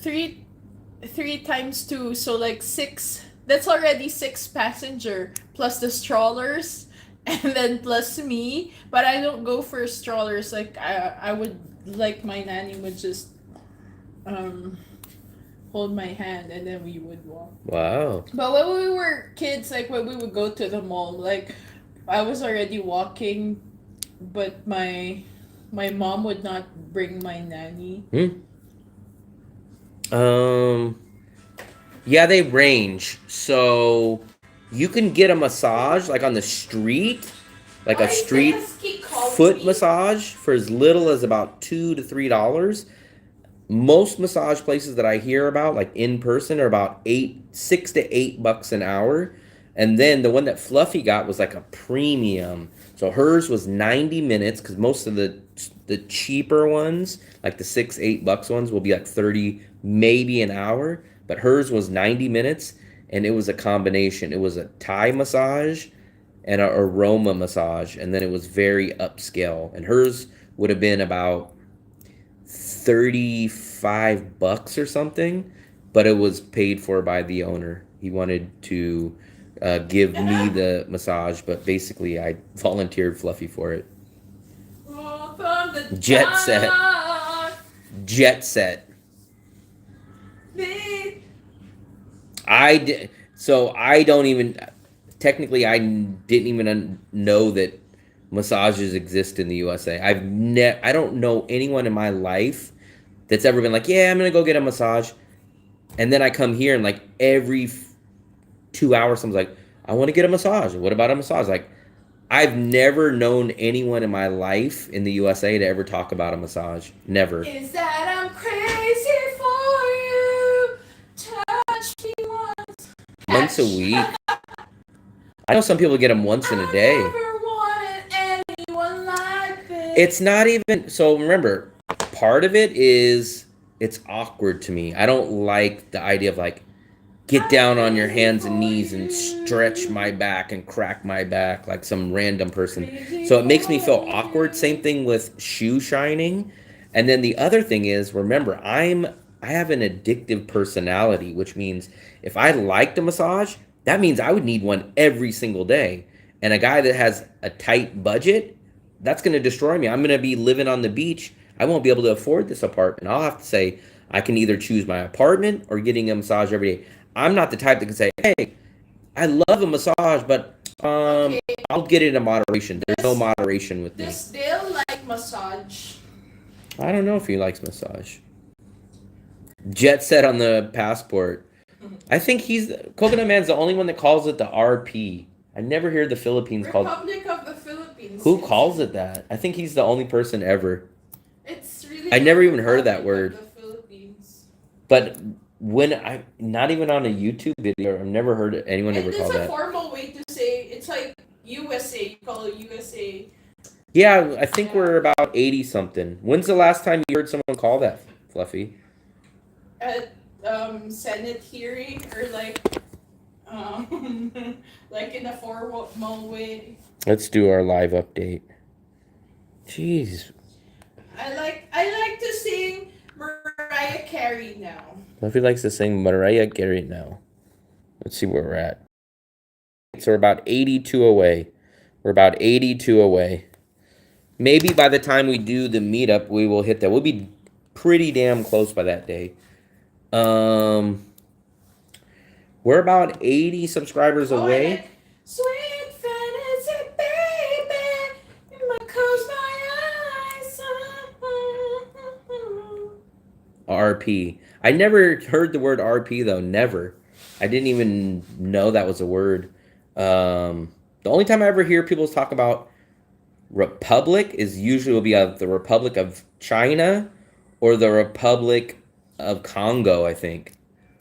three times two, so like six. That's already six passenger plus the strollers, and then plus me. But I don't go for strollers. Like I would like my nanny would just um hold my hand and then we would walk. Wow. But when we were kids, like when we would go to the mall, like I was already walking, but my mom would not bring my nanny. Hmm. Um. Yeah, they range. So you can get a massage like on the street, like a Why is the street husky calling foot me? massage for as little as about $2 to $3. Most massage places that I hear about, like in person, are about 6 to 8 bucks an hour. And then the one that Fluffy got was like a premium. So hers was 90 minutes because most of the cheaper ones, like the 6, 8 bucks ones, will be like 30, maybe an hour. But hers was 90 minutes, and it was a combination. It was a Thai massage and an aroma massage, and then it was very upscale. And hers would have been about 35 bucks or something, but it was paid for by the owner. He wanted to give me the massage, but basically I volunteered Fluffy for it. Oh, from the Jet set. dark, Jet set. they- I did. So I don't even. Technically, I didn't even know that massages exist in the USA. I don't know anyone in my life that's ever been like, yeah, I'm gonna go get a massage, and then I come here and like every 2 hours, someone's like, I want to get a massage. What about a massage? Like, I've never known anyone in my life in the USA to ever talk about a massage. Never. Is that I'm crazy for you? Touch me once. Once a week. I know some people get them once in a day. I never wanted anyone like this. It's not even. So remember, part of it is it's awkward to me. I don't like the idea of like, get down on your hands and knees and stretch my back and crack my back like some random person. So it makes me feel awkward. Same thing with shoe shining. And then the other thing is, remember, I have an addictive personality, which means if I liked a massage, that means I would need one every single day. And a guy that has a tight budget, that's going to destroy me. I'm going to be living on the beach. I won't be able to afford this apartment. I'll have to say I can either choose my apartment or getting a massage every day. I'm not the type that can say, hey, I love a massage, but Okay, I'll get it in moderation. There's no moderation with me. does Dale like massage? I don't know if he likes massage. Jet set on the passport. I think Coconut Man's the only one that calls it the RP. I never hear the Philippines called. Republic of the Philippines. Who calls it that? I think he's the only person ever. It's really. I never even heard that Republic word. of the Philippines. But not even on a YouTube video, I've never heard anyone And ever call it's a that. formal way to say it's like USA. You call it USA. Yeah, I think we're about 80 something. When's the last time you heard someone call that, Fluffy? At Senate hearing or like like in a formal way. Let's do our live update. Jeez. I like to sing Mariah Carey now. Fluffy likes to sing Mariah Carey now. Let's see where we're at. So we're about 82 away. We're about 82 away. Maybe by the time we do the meetup, we will hit that. We'll be pretty damn close by that day. We're about 80 subscribers Oh, I away. like sweet fantasy, baby. You might close my eyes. RP. I never heard the word RP though. Never. I didn't even know that was a word. The only time I ever hear people talk about republic is usually will be the Republic of China or the Republic of Congo, I think.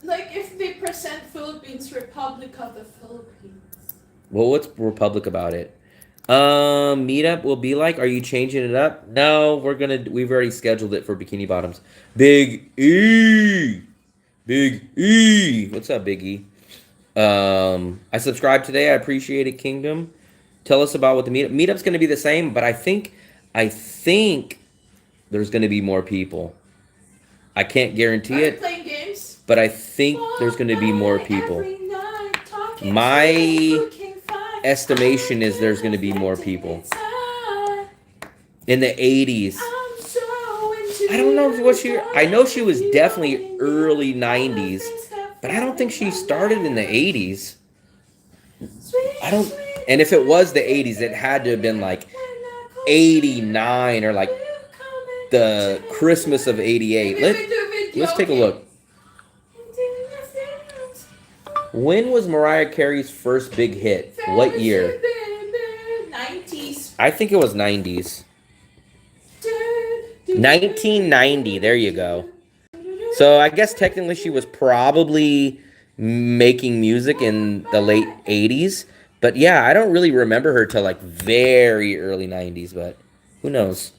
Like if they present Philippines, Republic of the Philippines. Well, what's Republic about it? Meetup will be like. Are you changing it up? No, we've already scheduled it for Bikini Bottoms. Big E. Big E. What's up, Big E? I subscribed today. I appreciate it, Kingdom. Tell us about what the meetup's going to be the same, but I think there's going to be more people. I can't guarantee Are you it, playing games? but I think there's going to be more people. My estimation is there's going to be more people. In the 80s. I don't know what I know she was definitely early 90s, but I don't think she started in the 80s. I don't, and if it was the 80s, it had to have been like 89 or like the Christmas of 88. Let's take a look. When was Mariah Carey's first big hit? What year? 90s. I think it was 90s. 1990. There you go. So I guess technically she was probably making music in the late 80s. But yeah, I don't really remember her till like very early 90s, but who knows?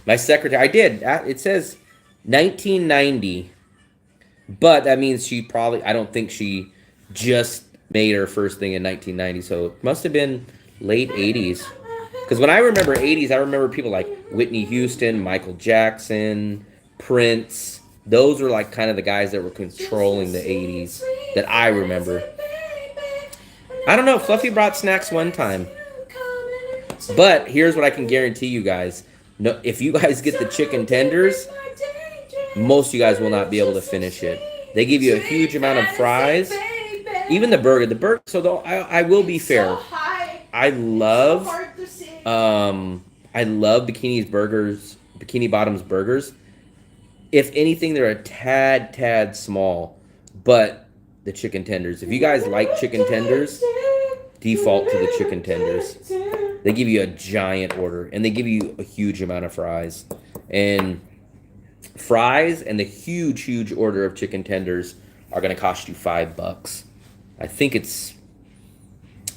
My secretary, I did. It says 1990. But that means I don't think she just made her first thing in 1990. So it must have been late 80s. Because when I remember 80s, I remember people like Whitney Houston, Michael Jackson, Prince. Those were like kind of the guys that were controlling the 80s that I remember. I don't know. Fluffy brought snacks one time. But here's what I can guarantee you guys. No, if you guys get the chicken tenders, most of you guys will not be able to finish it. They give you a huge amount of fries. Even the burger. So though, I will be fair. I love Bikini Bottom's burgers. If anything, they're a tad small, but the chicken tenders. If you guys like chicken tenders, default to the chicken tenders. They give you a giant order, and they give you a huge amount of fries. And fries and the huge order of chicken tenders are going to cost you $5. I think it's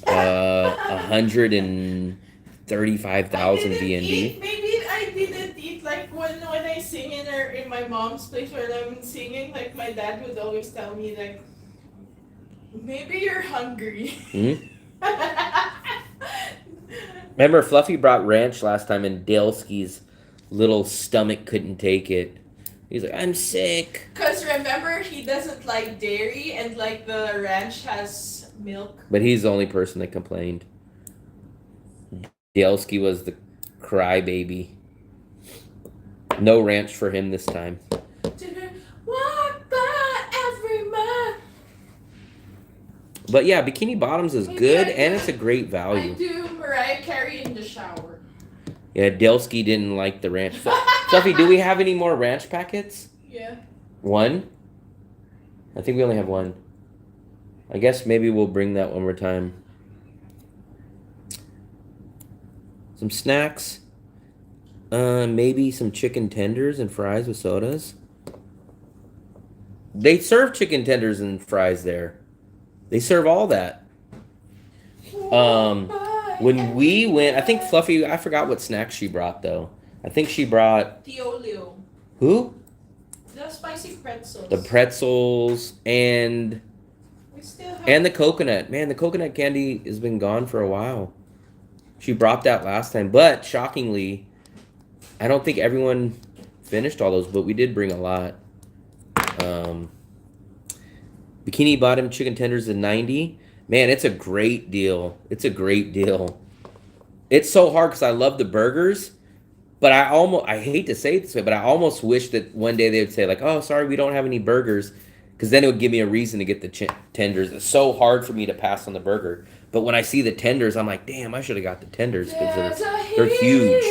135,000 VND. Maybe I didn't eat like when I sing in my mom's place where I'm singing. Like my dad would always tell me like, maybe you're hungry. Mm-hmm. Remember, Fluffy brought ranch last time, and Daleski's little stomach couldn't take it. He's like, I'm sick. Because remember, he doesn't like dairy, and like the ranch has milk. But he's the only person that complained. Daleski was the crybaby. No ranch for him this time. Walk by every month. But yeah, Bikini Bottoms is good, and it's a great value. I do Mariah Carey in the shower. Yeah, Delsky didn't like the ranch. Fluffy, do we have any more ranch packets? Yeah. One? I think we only have one. I guess maybe we'll bring that one more time. Some snacks. Maybe some chicken tenders and fries with sodas. They serve chicken tenders and fries there. They serve all that. When we went, I think Fluffy, I forgot what snacks she brought though. I think she brought the Olio. Who? The spicy pretzels. The pretzels and the coconut. Man, the coconut candy has been gone for a while. She brought that last time, but shockingly, I don't think everyone finished all those, but we did bring a lot. Bikini Bottom chicken tenders at 90. Man, it's a great deal. It's a great deal. It's so hard because I love the burgers, but I hate to say it this way, but I almost wish that one day they would say like, oh, sorry, we don't have any burgers, because then it would give me a reason to get the tenders. It's so hard for me to pass on the burger. But when I see the tenders, I'm like, damn, I should have got the tenders because they're huge.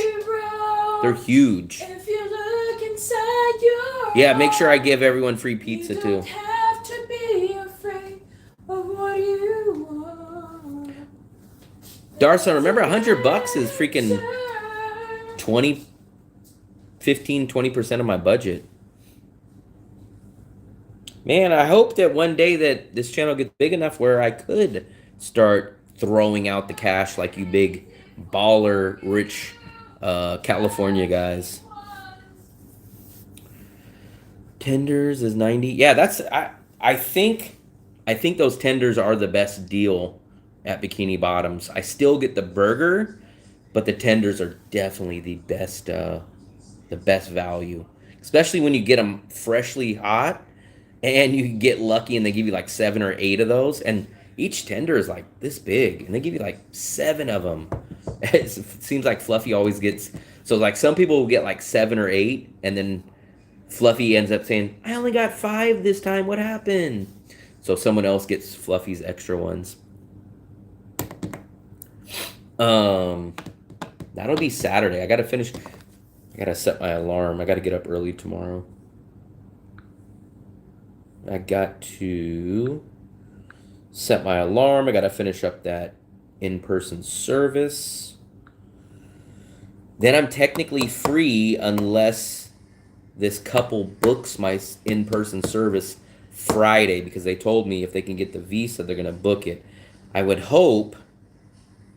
They're huge. If you look inside your yeah, make sure I give everyone free pizza too. You don't have to be afraid of what you want. Darson, remember $100 is freaking 20% of my budget. Man, I hope that one day that this channel gets big enough where I could start throwing out the cash like you big baller rich California guys. Tenders is 90. Yeah, that's I think those tenders are the best deal at Bikini Bottoms. I still get the burger, but the tenders are definitely the best value, especially when you get them freshly hot, and you get lucky and they give you like 7 or 8 of those, and each tender is like this big, and they give you like 7 of them. It seems like Fluffy always gets, so like some people will get like 7 or 8, and then Fluffy ends up saying, "I only got 5 this time. What happened?" So someone else gets Fluffy's extra ones. Um, that'll be Saturday. I gotta finish. I gotta set my alarm. I gotta get up early tomorrow. I got to set my alarm. I gotta finish up that in-person service. Then I'm technically free unless this couple books my in-person service Friday, because they told me if they can get the visa, they're gonna book it. I would hope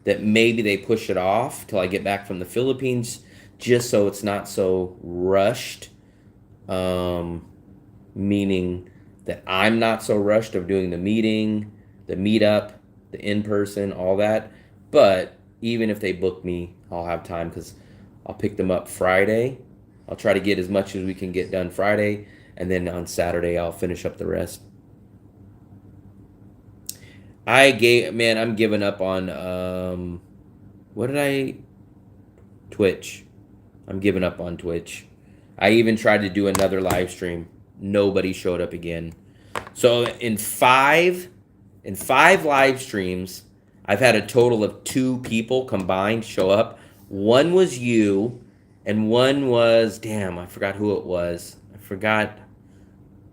that maybe they push it off till I get back from the Philippines, just so it's not so rushed. Meaning that I'm not so rushed of doing the meeting, the meetup, the in-person, all that. But even if they book me, I'll have time, because I'll pick them up Friday. I'll try to get as much as we can get done Friday, and then on Saturday I'll finish up the rest. I'm giving up on what did I Twitch. I'm giving up on Twitch. I even tried to do another live stream. Nobody showed up again. So in five live streams, I've had a total of 2 people combined show up. One was you, and one was, damn, I forgot who it was. I forgot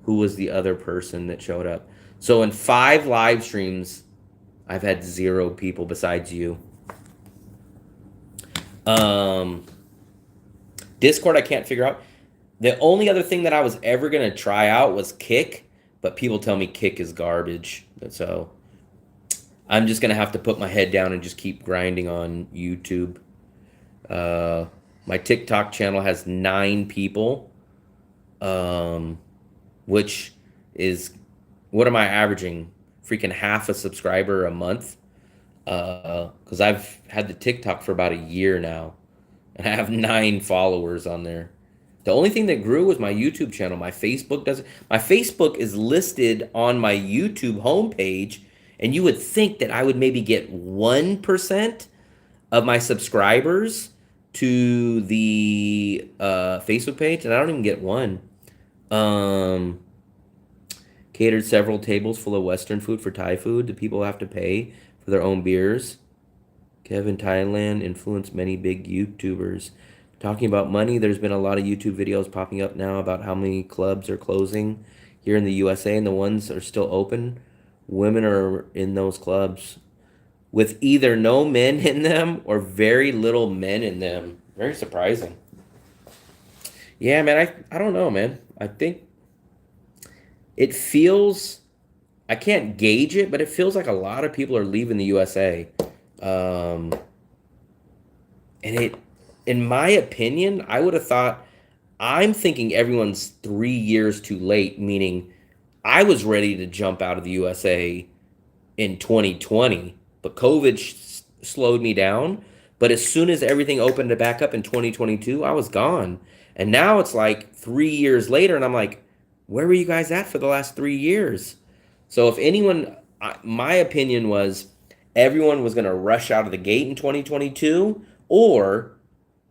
who was the other person that showed up. So in 5 live streams, I've had 0 people besides you. Discord, I can't figure out. The only other thing that I was ever going to try out was Kick, but people tell me Kick is garbage. So I'm just going to have to put my head down and just keep grinding on YouTube. My TikTok channel has 9 people, which is, what am I averaging? Freaking half a subscriber a month. Because I've had the TikTok for about a year now, and I have 9 followers on there. The only thing that grew was my YouTube channel. My Facebook doesn't. My Facebook is listed on my YouTube homepage, and you would think that I would maybe get 1% of my subscribers to the Facebook page, and I don't even get 1. Catered several tables full of Western food for Thai food. Do people have to pay for their own beers? Kevin, Thailand influenced many big YouTubers. Talking about money, there's been a lot of YouTube videos popping up now about how many clubs are closing here in the USA, and the ones are still open. Women are in those clubs with either no men in them or very little men in them. Very surprising. Yeah, man, I don't know, man. I think it feels, I can't gauge it, but it feels like a lot of people are leaving the USA. And in my opinion, I would have thought, I'm thinking everyone's 3 years too late, meaning I was ready to jump out of the USA in 2020, but COVID slowed me down. But as soon as everything opened to back up in 2022, I was gone. And now it's like 3 years later, and I'm like, where were you guys at for the last 3 years? So if anyone, my opinion was everyone was going to rush out of the gate in 2022, or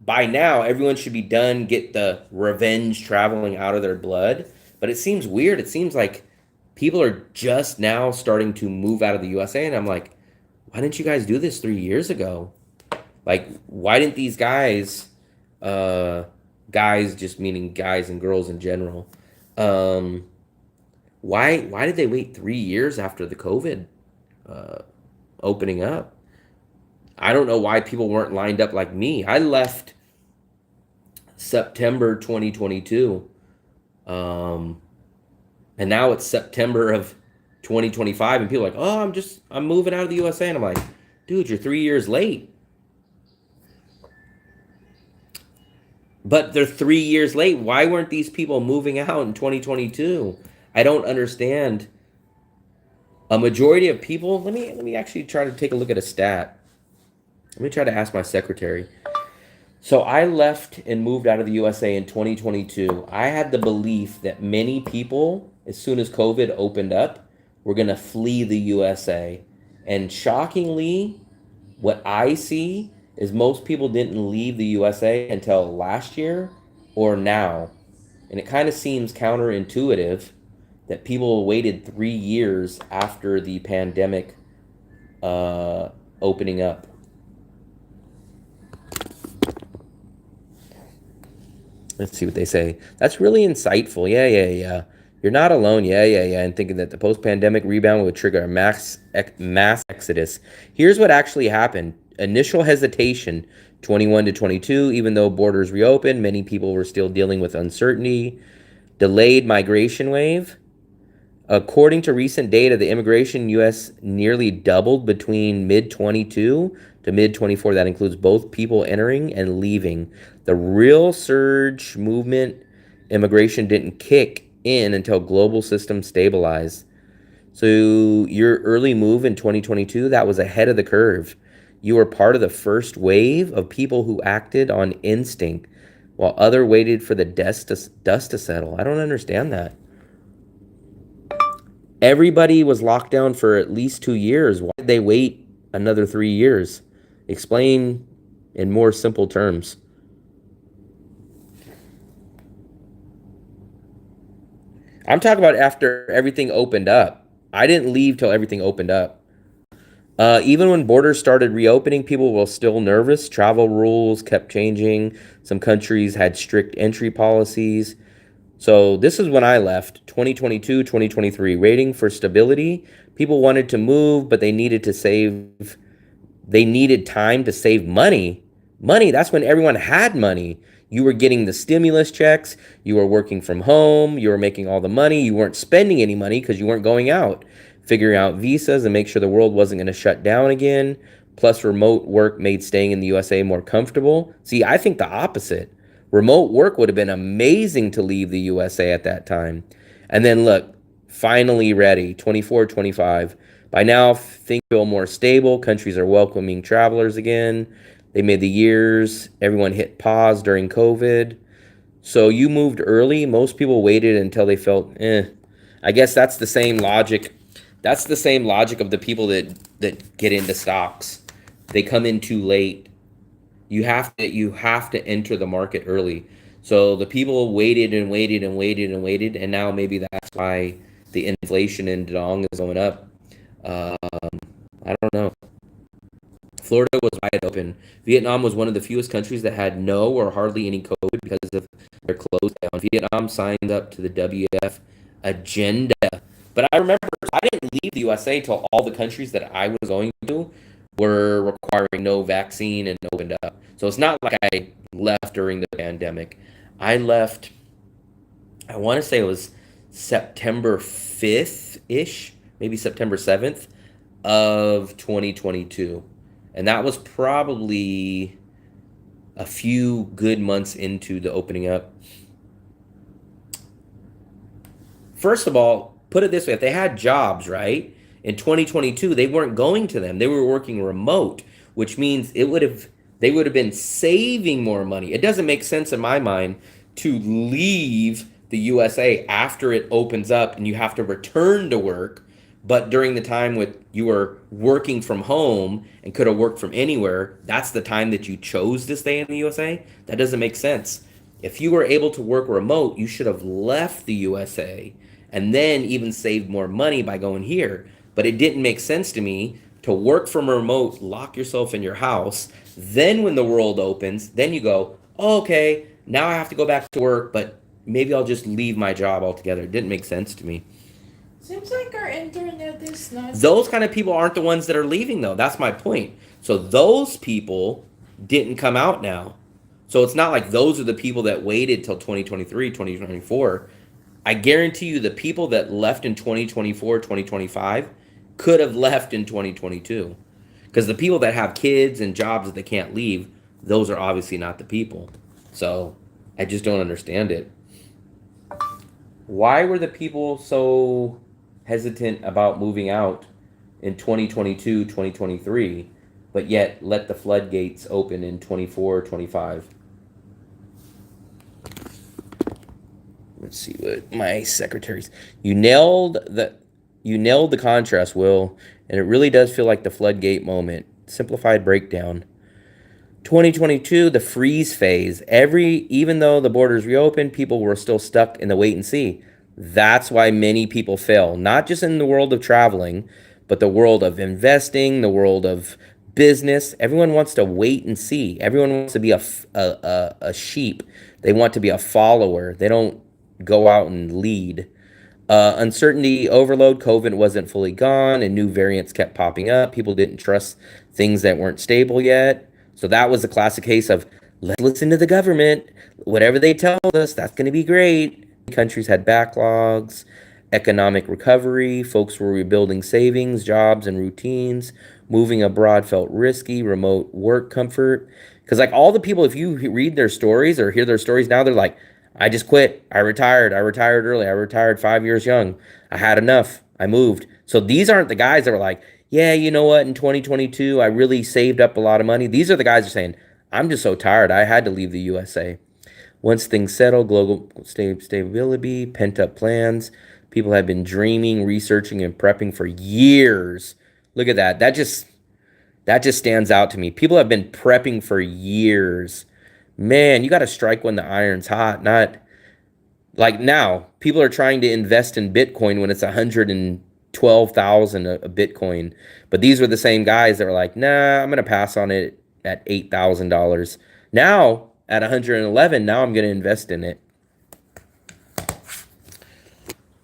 by now everyone should be done, get the revenge traveling out of their blood. But it seems weird. It seems like people are just now starting to move out of the USA, and I'm like, why didn't you guys do this 3 years ago? Like, why didn't these guys, guys just meaning guys and girls in general, why did they wait 3 years after the COVID opening up? I don't know why people weren't lined up like me. I left September 2022, and now it's September of 2025, and people are like, oh, I'm moving out of the USA, and I'm like, dude, you're 3 years late. But they're 3 years late. Why weren't these people moving out in 2022? I don't understand A majority of people, let me actually try to take a look at a stat. Let me try to ask my secretary. So I left and moved out of the USA in 2022. I had the belief that many people, as soon as COVID opened up, were going to flee the USA. And shockingly, what I see is most people didn't leave the USA until last year or now. And it kind of seems counterintuitive that people waited 3 years after the pandemic uh, opening up. Let's see what they say. That's really insightful. Yeah, yeah, yeah. You're not alone. Yeah, yeah, yeah. And thinking that the post-pandemic rebound would trigger a mass exodus. Here's what actually happened. Initial hesitation, 21 to 22, even though borders reopened, many people were still dealing with uncertainty. Delayed migration wave. According to recent data, the immigration in U.S. nearly doubled between mid 22 to mid 24. That includes both people entering and leaving. The real surge movement immigration didn't kick in until global systems stabilized. So your early move in 2022, that was ahead of the curve. You were part of the first wave of people who acted on instinct while other waited for the dust to settle. I don't understand that. Everybody was locked down for at least 2 years. Why did they wait another 3 years? Explain in more simple terms. I'm talking about after everything opened up. I didn't leave till everything opened up. Even when borders started reopening, people were still nervous. Travel rules kept changing. Some countries had strict entry policies. So this is when I left, 2022, 2023, waiting for stability. People wanted to move, but they needed time to save money. Money, that's when everyone had money. You were getting the stimulus checks, you were working from home, you were making all the money, you weren't spending any money because you weren't going out. Figuring out visas and make sure the world wasn't going to shut down again. Plus, remote work made staying in the USA more comfortable. See, I think the opposite. Remote work would have been amazing to leave the USA at that time. And then look, finally ready, 24, 25. By now, things feel more stable. Countries are welcoming travelers again. They made the years. Everyone hit pause during COVID. So you moved early. Most people waited until they felt, eh. I guess that's the same logic. That's the same logic of the people that get into stocks. They come in too late. You have to enter the market early. So the people waited and waited and waited and waited, and now maybe that's why the inflation in Dong is going up. Um, I don't know. Florida was wide open. Vietnam was one of the fewest countries that had no or hardly any COVID because of their close down. Vietnam signed up to the WF agenda. But I remember I didn't leave the USA till all the countries that I was going to were requiring no vaccine and opened up. So it's not like I left during the pandemic. I left, I want to say it was September 5th ish, maybe September 7th of 2022. And that was probably a few good months into the opening up. First of all, put it this way, if they had jobs, right? In 2022, they weren't going to them. They were working remote, which means they would have been saving more money. It doesn't make sense in my mind to leave the USA after it opens up and you have to return to work, but during the time with you were working from home and could have worked from anywhere, that's the time that you chose to stay in the USA. That doesn't make sense. If you were able to work remote, you should have left the USA and then even saved more money by going here. But it didn't make sense to me to work from remote, lock yourself in your house. Then when the world opens, then you go, oh, okay, now I have to go back to work, but maybe I'll just leave my job altogether. It didn't make sense to me. Seems like our internet is not. Those kind of people aren't the ones that are leaving, though. That's my point. So those people didn't come out now. So it's not like those are the people that waited till 2023, 2024. I guarantee you the people that left in 2024, 2025 could have left in 2022. Because the people that have kids and jobs that they can't leave, those are obviously not the people. So I just don't understand it. Why were the people so hesitant about moving out in 2022, 2023, but yet let the floodgates open in 24, 25. Let's see what my secretaries. You nailed the you nailed the contrast, Will, and it really does feel like the floodgate moment. Simplified breakdown. 2022, the freeze phase. Even though the borders reopened, people were still stuck in the wait and see. That's why many people fail, not just in the world of traveling, but the world of investing, the world of business. Everyone wants to wait and see. Everyone wants to be a sheep. They want to be a follower. They don't go out and lead. Uncertainty overload. COVID wasn't fully gone, and new variants kept popping up. People didn't trust things that weren't stable yet. So that was a classic case of let's listen to the government. Whatever they tell us, that's going to be great. Countries had backlogs, economic recovery. Folks were rebuilding savings, jobs, and routines. Moving abroad felt risky. Remote work comfort. Because like all the people, if you read their stories or hear their stories now, they're like, I just quit. I retired. I retired early. I retired 5 years young. I had enough. I moved. So these aren't the guys that were like, yeah, you know what? In 2022, I really saved up a lot of money. These are the guys that are saying, I'm just so tired. I had to leave the USA. Once things settle, global stability, pent up plans. People have been dreaming, researching, and prepping for years. Look at that. That just stands out to me. People have been prepping for years. Man, you got to strike when the iron's hot, not like now. People are trying to invest in Bitcoin when it's 112,000 a Bitcoin. But these were the same guys that were like, "Nah, I'm going to pass on it at $8,000." Now, at 111, now I'm going to invest in it.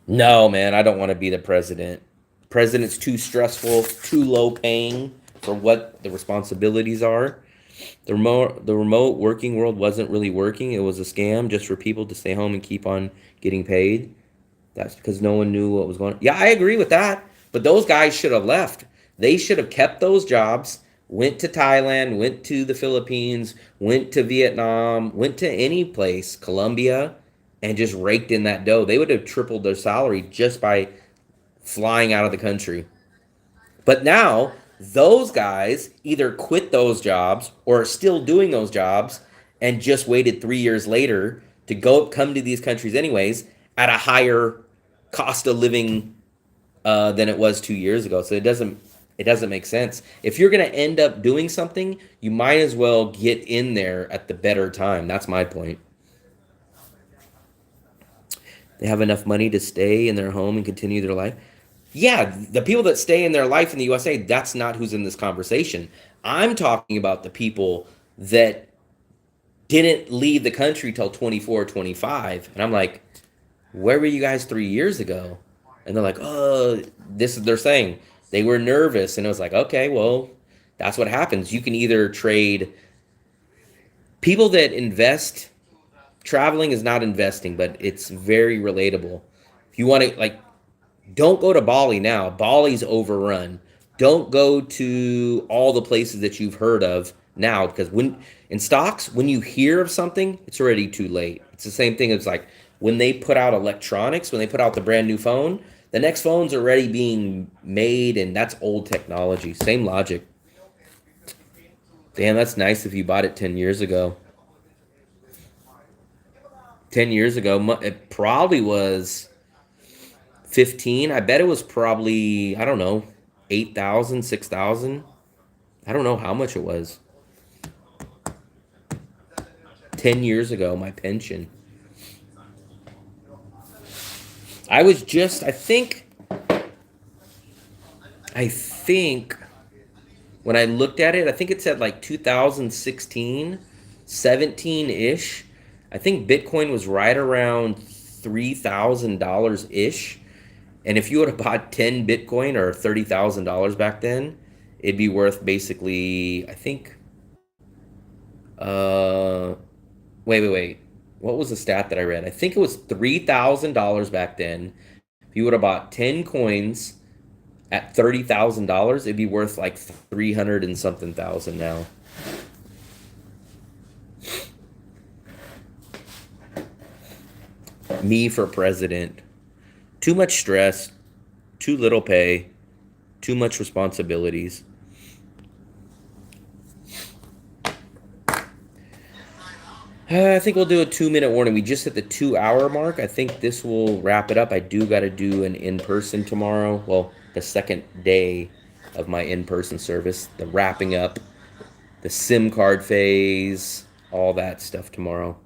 No, man, I don't want to be the president. President's too stressful, too low paying for what the responsibilities are. The remote working world wasn't really working. It was a scam just for people to stay home and keep on getting paid. That's because no one knew what was going on. Yeah, I agree with that. But those guys should have left. They should have kept those jobs, went to Thailand, went to the Philippines, went to Vietnam, went to any place, Colombia, and just raked in that dough. They would have tripled their salary just by flying out of the country. But now those guys either quit those jobs or are still doing those jobs and just waited 3 years later to come to these countries anyways at a higher cost of living than it was 2 years ago. So it doesn't make sense. If you're gonna end up doing something, you might as well get in there at the better time. That's my point. They have enough money to stay in their home and continue their life. Yeah, the people that stay in their life in the USA, that's not who's in this conversation. I'm talking about the people that didn't leave the country till 24, 25. And I'm like, where were you guys 3 years ago? And they're like, oh, they're saying they were nervous. And it was like, okay, well, that's what happens. You can either trade people that invest. Traveling is not investing, but it's very relatable. If you want to, like, don't go to Bali now. Bali's overrun. Don't go to all the places that you've heard of now because in stocks, when you hear of something, it's already too late. It's the same thing as like when they put out electronics, when they put out the brand new phone, the next phone's already being made and that's old technology. Same logic. Damn, that's nice if you bought it 10 years ago. 10 years ago, it probably was 15. I bet it was probably, I don't know, 8,000, 6,000. I don't know how much it was. 10 years ago, my pension. I was just, I think when I looked at it, I think it said like 2016, 17-ish. I think Bitcoin was right around $3,000-ish. And if you would have bought 10 Bitcoin or $30,000 back then, it'd be worth basically, I think, uh, wait. What was the stat that I read? I think it was $3,000 back then. If you would have bought 10 coins at $30,000, it'd be worth like 300 and something thousand now. Me for president. Too much stress. too little pay, too much responsibilities. I think we'll do a 2 minute warning. We just hit the 2 hour mark. I think this will wrap it up. I do got to do an in person tomorrow. Well, the second day of my in person service, the wrapping up, the SIM card phase, all that stuff tomorrow.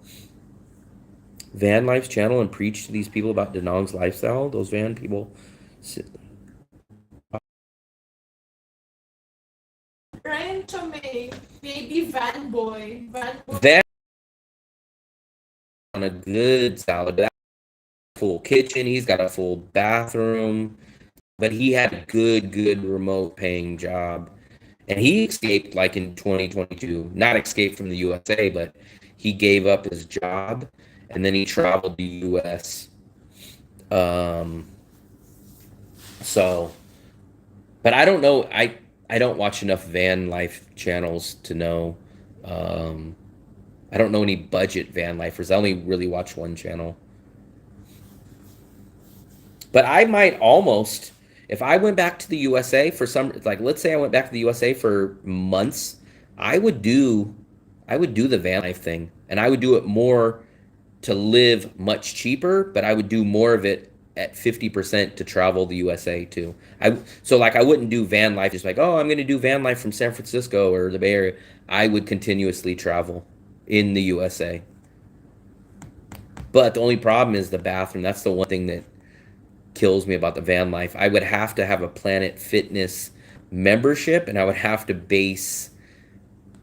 Van Life's channel and preach to these people about Denong's lifestyle. Those van people. Ryan Tomei, baby van boy. Van boy. Van on a good salad. That full kitchen. He's got a full bathroom. But he had a good remote paying job. And he escaped like in 2022. Not escaped from the USA, but he gave up his job and then he traveled the US. So, but I don't know. I don't watch enough van life channels to know. I don't know any budget van lifers. I only really watch one channel. But I might almost, if I went back to the USA for some, like let's say I went back to the USA for months, I would do the van life thing, and I would do it more to live much cheaper, but I would do more of it at 50% to travel the USA too. So like I wouldn't do van life just like, oh, I'm going to do van life from San Francisco or the Bay Area. I would continuously travel in the USA. But the only problem is the bathroom. That's the one thing that kills me about the van life. I would have to have a Planet Fitness membership, and I would have to base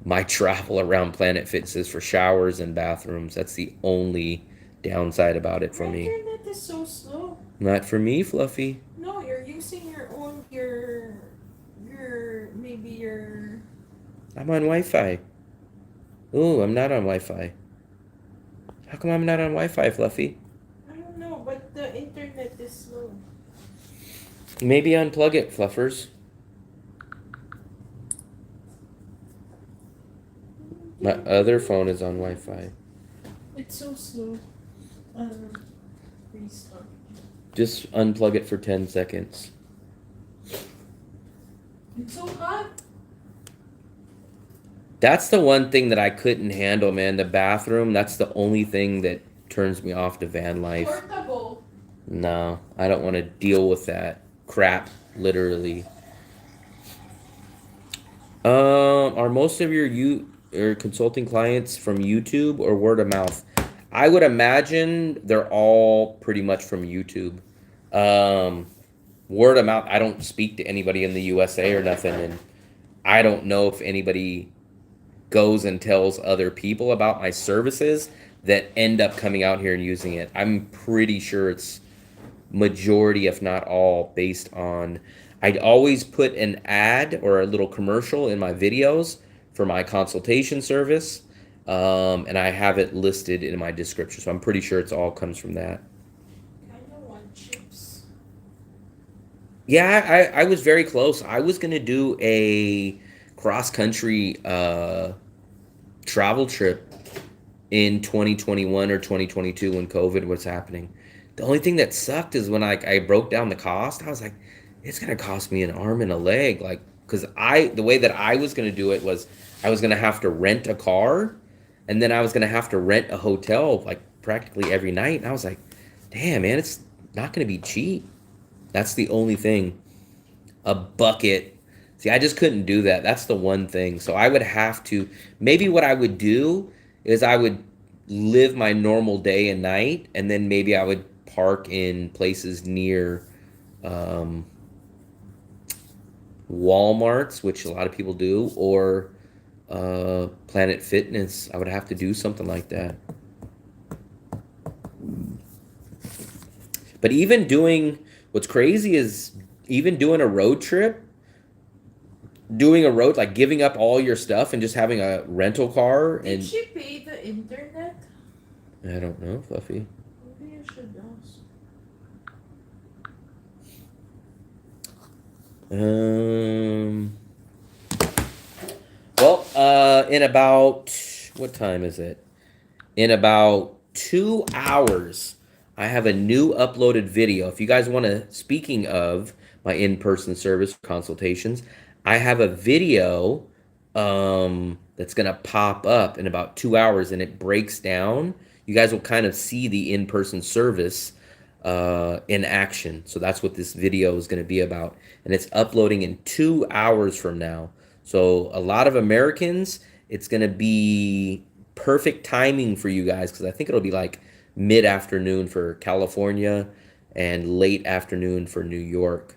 my travel around Planet Fitness for showers and bathrooms. That's the only downside about it for me. My internet is so slow. Not for me, Fluffy. No, you're using your own maybe your. I'm on Wi-Fi. Ooh, I'm not on Wi-Fi. How come I'm not on Wi-Fi, Fluffy? I don't know, but the internet is slow. Maybe unplug it, Fluffers. My other phone is on Wi-Fi. It's so slow. Restart. Just unplug it for 10 seconds. It's so hot. That's the one thing that I couldn't handle, man. The bathroom, that's the only thing that turns me off to van life. Portable. No, I don't want to deal with that crap, literally. Are most of your consulting clients from YouTube or word of mouth? I would imagine they're all pretty much from YouTube. Word of mouth, I don't speak to anybody in the USA or nothing, and I don't know if anybody goes and tells other people about my services that end up coming out here and using it. I'm pretty sure it's majority, if not all, based on, I'd always put an ad or a little commercial in my videos for my consultation service, and I have it listed in my description, so I'm pretty sure it's all comes from that. I don't want chips. Yeah, I was very close. I was gonna do a cross-country travel trip in 2021 or 2022 when COVID was happening. The only thing that sucked is when I broke down the cost. I was like, it's gonna cost me an arm and a leg, like, because the way that I was gonna do it was I was gonna have to rent a car, and then I was gonna have to rent a hotel like practically every night. And I was like, damn, man, it's not gonna be cheap. That's the only thing. A bucket. See, I just couldn't do that. That's the one thing. So I would have to, maybe what I would do is I would live my normal day and night, and then maybe I would park in places near Walmarts, which a lot of people do, or Planet Fitness. I would have to do something like that. But even doing, what's crazy is even doing a road trip, like giving up all your stuff and just having a rental car. Did And she pay the internet? I don't know, Fluffy. Maybe you should ask. Well, in about, what time is it? In about 2 hours, I have a new uploaded video. If you guys want to, speaking of, my in-person service consultations. I have a video that's gonna pop up in about 2 hours, and it breaks down. You guys will kind of see the in-person service in action. So that's what this video is gonna be about, and it's uploading in 2 hours from now. So a lot of Americans, it's gonna be perfect timing for you guys because I think it'll be like mid-afternoon for California and late afternoon for New York.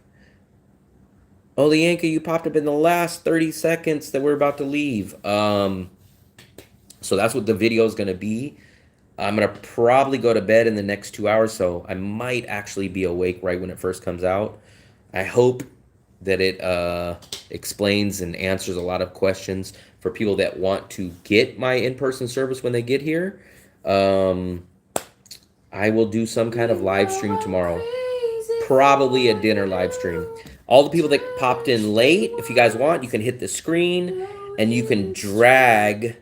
Oh, Leanka, you popped up in the last 30 seconds that we're about to leave. So that's what the video is going to be. I'm going to probably go to bed in the next 2 hours, so I might actually be awake right when it first comes out. I hope that it explains and answers a lot of questions for people that want to get my in-person service when they get here. I will do some kind of live stream tomorrow. Probably a dinner live stream. All the people that popped in late, if you guys want, you can hit the screen and you can drag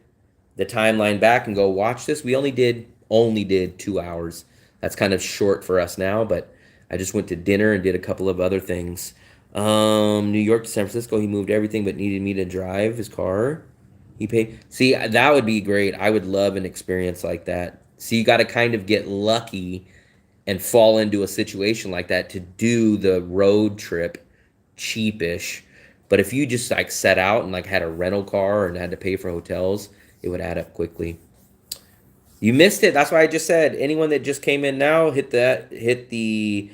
the timeline back and go watch this. We only did 2 hours. That's kind of short for us now, but I just went to dinner and did a couple of other things. New York to San Francisco, he moved everything but needed me to drive his car. He paid. See, that would be great. I would love an experience like that. So you got to kind of get lucky and fall into a situation like that to do the road trip cheapish. But if you just like set out and like had a rental car and had to pay for hotels, it would add up quickly. You missed it. That's why I just said anyone that just came in now, hit the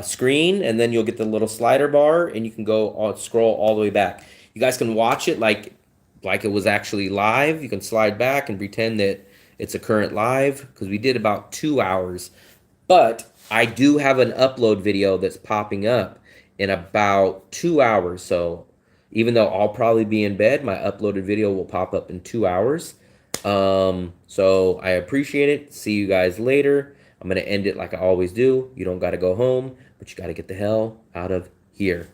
screen, and then you'll get the little slider bar, and you can go scroll all the way back. You guys can watch it like it was actually live. You can slide back and pretend that it's a current live because we did about 2 hours. But I do have an upload video that's popping up in about 2 hours. So even though I'll probably be in bed, my uploaded video will pop up in 2 hours. So I appreciate it. See you guys later. I'm going to end it like I always do. You don't got to go home, but you got to get the hell out of here.